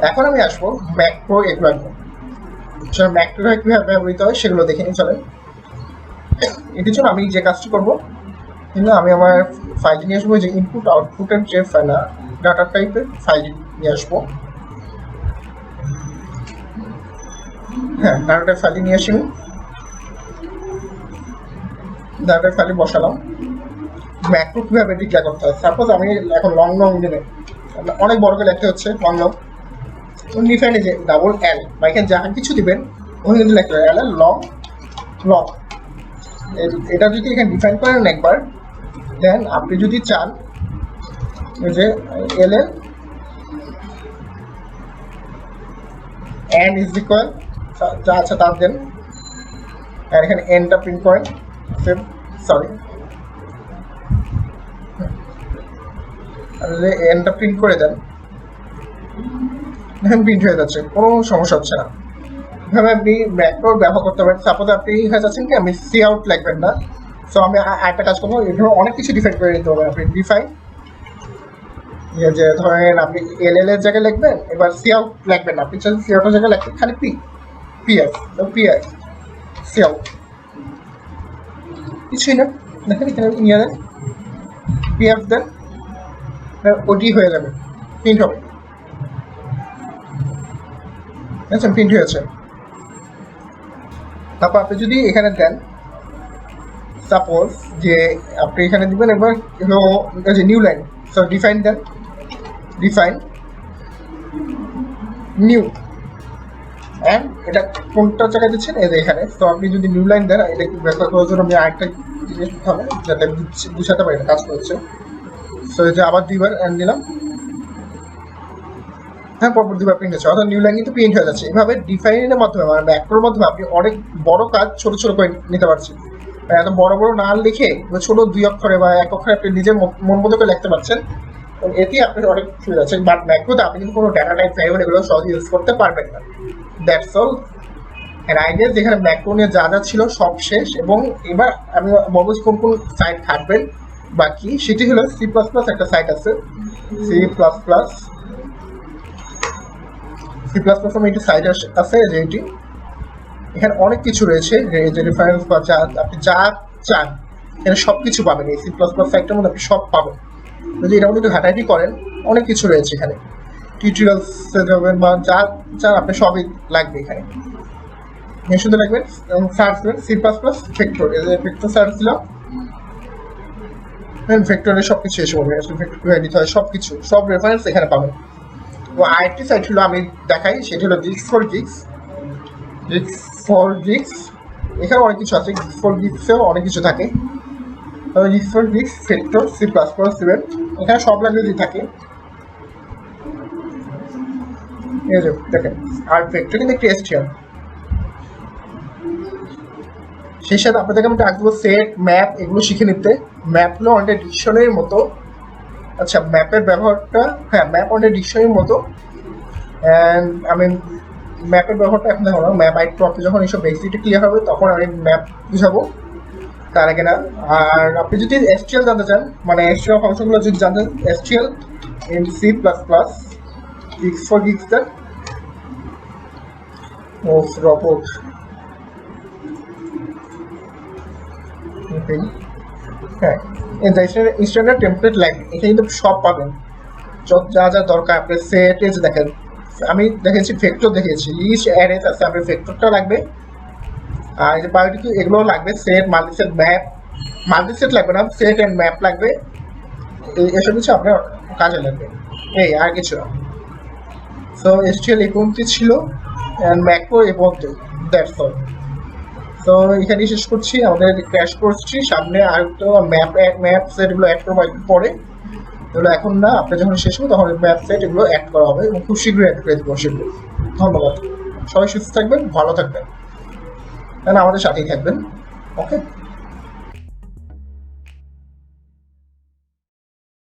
এখন আমি আসবো ম্যাক্রো এগুলো আনবো, ম্যাক্রো কীভাবে ব্যবহৃত হয় সেগুলো দেখে নিই চলেন। এটির জন্য আমি যে কাজটি করবো, কিন্তু আমি আমার ফাইল নিয়ে আসবো, যে ইনপুট আউটপুটের যে ডাটা টাইপের ফাইল নিয়ে আসবো। হ্যাঁ, ডাটা ফাইল নিয়ে আসি, ডাটা ফাইলে বসালাম। ম্যাক্রো কীভাবে ডিক্লেয়ার করতে হয়, সাপোজ আমি এখন লং নেবে অনেক বড় করে লিখতে হচ্ছে লং, ডিফাইনে যে ডাবল এল বা এখানে যা কিছু দিবেন ওখানে কিন্তু লিখতে হবে এল লং লং। এটা যদি এখানে ডিফাইন করেন একবার, দেন আপনি যদি চান যে এল এল এন্ড ইজ ইকুয়াল যা আছে তা দেন, আর এখানে এন্ডটা প্রিন্ট করেন, সরি যদি এন্ডটা প্রিন্ট করে দেন, এখন প্রিন্ট হয়ে যাচ্ছে, কোনো সমস্যা হচ্ছে না। এভাবে আপনি ম্যাক্রোর ব্যবহার করতে পারেন। সাপোজ আপনি হয়ে যাচ্ছেন কি আমি সি আউট লিখবেন না, সো আমি একটা কাজ করবো, এভাবে অনেক কিছু ডিফাইন করে নিতে হবে। আপনি ডিফাইন যে ধরেন আপনি এল এর জায়গায় লিখবেন, এবার সি আউট লিখবেন না, আপনি চান সি আউটের জায়গায় লিখবেন খালি পিএস সি আউট, কিছুই না। দেখেন এখানে নিয়ে দেন পিএফ দেন, ওটি হয়ে যাবে, প্রিন্ট হবে। আচ্ছা, প্রিন্ট হয়েছে। তারপর আপনি যদি এখানে দেন, সাপোজ যে আপনি এখানে দিবেন একবার যে new line, so define then, define new, and এটা কোনটা জায়গায় দিচ্ছেন এই যে এখানে। তো আপনি যদি নিউ লাইন দেন, এটা ব্যাখ্যা করার জন্য আমি আরেকটা জিনিস হবে যাতে বুঝাতে পারি না কাজ করছে। সো এই যে আবার দুইবার অ্যান্ড দিলাম, হ্যাঁ পরপর দুবার প্রিন্ট হচ্ছে, অর্থাৎ নিউ লাইন কিন্তু প্রিন্ট হয়ে যাচ্ছে। এভাবে ডিফাইনের মাধ্যমে মানে ম্যাক্রোর মাধ্যমে আপনি অনেক বড় কাজ ছোট ছোট করে নিতে পারছেন। এত বড় বড় না লিখে ছোট 2 অক্ষরে বা 1 অক্ষরে আপনি নিজের মন মতো করে লিখতে পারছেন, এটি আপনার অনেক সুবিধা আছে। বাট ম্যাক্রোতে আপনি কিন্তু কোনো ডাটা টাইপ ভ্যারিয়েবল এগুলো সহজে ইউজ করতে পারবেন না। That's all and idea. যেখানে ম্যাক্রো নিয়ে যা যা ছিল সব শেষ, এবং এবার আমি বলবো কোন কোন সাইট থাকবেন বাকি, সেটি হলো সি প্লাস প্লাস একটা সাইট আছে, সি প্লাস প্লাস একটি সাইট আছে যেটি এখানে অনেক কিছু রয়েছে, যে রেফারেন্স বা যা আপনি যা চান এখানে সব কিছু পাবেন। এই সি প্লাস প্লাস সাইটটার মধ্যে আপনি সব পাবেন, যদি এটা মধ্যে একটু ঘাটাঘাটি করেন অনেক কিছু রয়েছে এখানে, টিউটোরিয়ালস যাবেন বা যা চান আপনি সবই লাগবে এখানে। শুধু লাগবেন সার্চ করবেন সি প্লাস প্লাস ভেক্টর, এই যে ভেক্টর সার্চ দিলাম, ভেক্টরের সব কিছু এসে পড়বে, ভেক্টর নিতে হয় সব কিছু, সব রেফারেন্স এখানে পাবেন। এবং আরেকটি সাইট হলো আমি দেখাই, সেটি হলো জিক্স ফর জিক্স, এখানে অনেক কিছু আছে, জিক্স ফর জিক্সেও অনেক কিছু থাকে। তবে geeks for geeks vector C plus plus দিবেন, এখানে সব ল্যাঙ্গুয়েজই থাকে। এই যে দেখেন, আর ভেক্টর কিন্তু একটি এসটিএম। সেই সাথে আপনাদেরকে আমি ডাকবো সেট ম্যাপ এগুলো শিখে নিতে। ম্যাপ হলো অনেকটা ডিকশনারির মতো। আচ্ছা, ম্যাপের ব্যবহারটা, হ্যাঁ ম্যাপ অনেকটা ডিকশনারির মতো। অ্যান্ড আমি ম্যাপের ব্যবহারটা এখন দেখো না, ম্যাপ আইট টপে যখন এইসব বেসিকটা ক্লিয়ার হবে তখন আমি ম্যাপ বুঝাবো, তার আগে না। আর আপনি যদি এসটিএল জানতে চান, মানে এসটিএল ফাংশনগুলো যদি জানতে, STL in C plus plus geeks for geeks then, ও রবট হ্যাঁ, স্ট্যান্ডার্ড টেমপ্লেট লাগবে, এখানে কিন্তু সব পাবেন, যা যা দরকার। আপনি সেট এজ দেখেন, আমি দেখেছি ভেক্টর দেখিয়েছি, লিস্ট অ্যারেস আছে, আপনার ভেক্টরটা লাগবে। আর এই যে বায়োটিক এগুলো লাগবে, সেট মাল্টিসেট ম্যাপ, মাল্টিসেট লাগবে না, সেট অ্যান্ড ম্যাপ লাগবে, এসব কিছু আপনার কাজে লাগবে, এই আর কিছু না। সো এসটিএল এই পর্যন্ত ছিল, অ্যান্ড ম্যাক্রো এই পর্যন্ত, দ্যাটস অল। তো এখানেই শেষ করছি আমাদের ক্র্যাশ কোর্সটি। সামনে আর তো ম্যাপ সেট এগুলো অ্যাড করবো একটু পরে, এগুলো এখন না, আপনি যখন শেষ হবে তখন ম্যাপ সেট এগুলো অ্যাড করা হবে এবং খুব শীঘ্রই অ্যাড করে দেবো সেগুলো। ধন্যবাদ। সবাই সুস্থ থাকবেন, ভালো থাকবেন, আমাদের সাথেই থাকবেন। ওকে।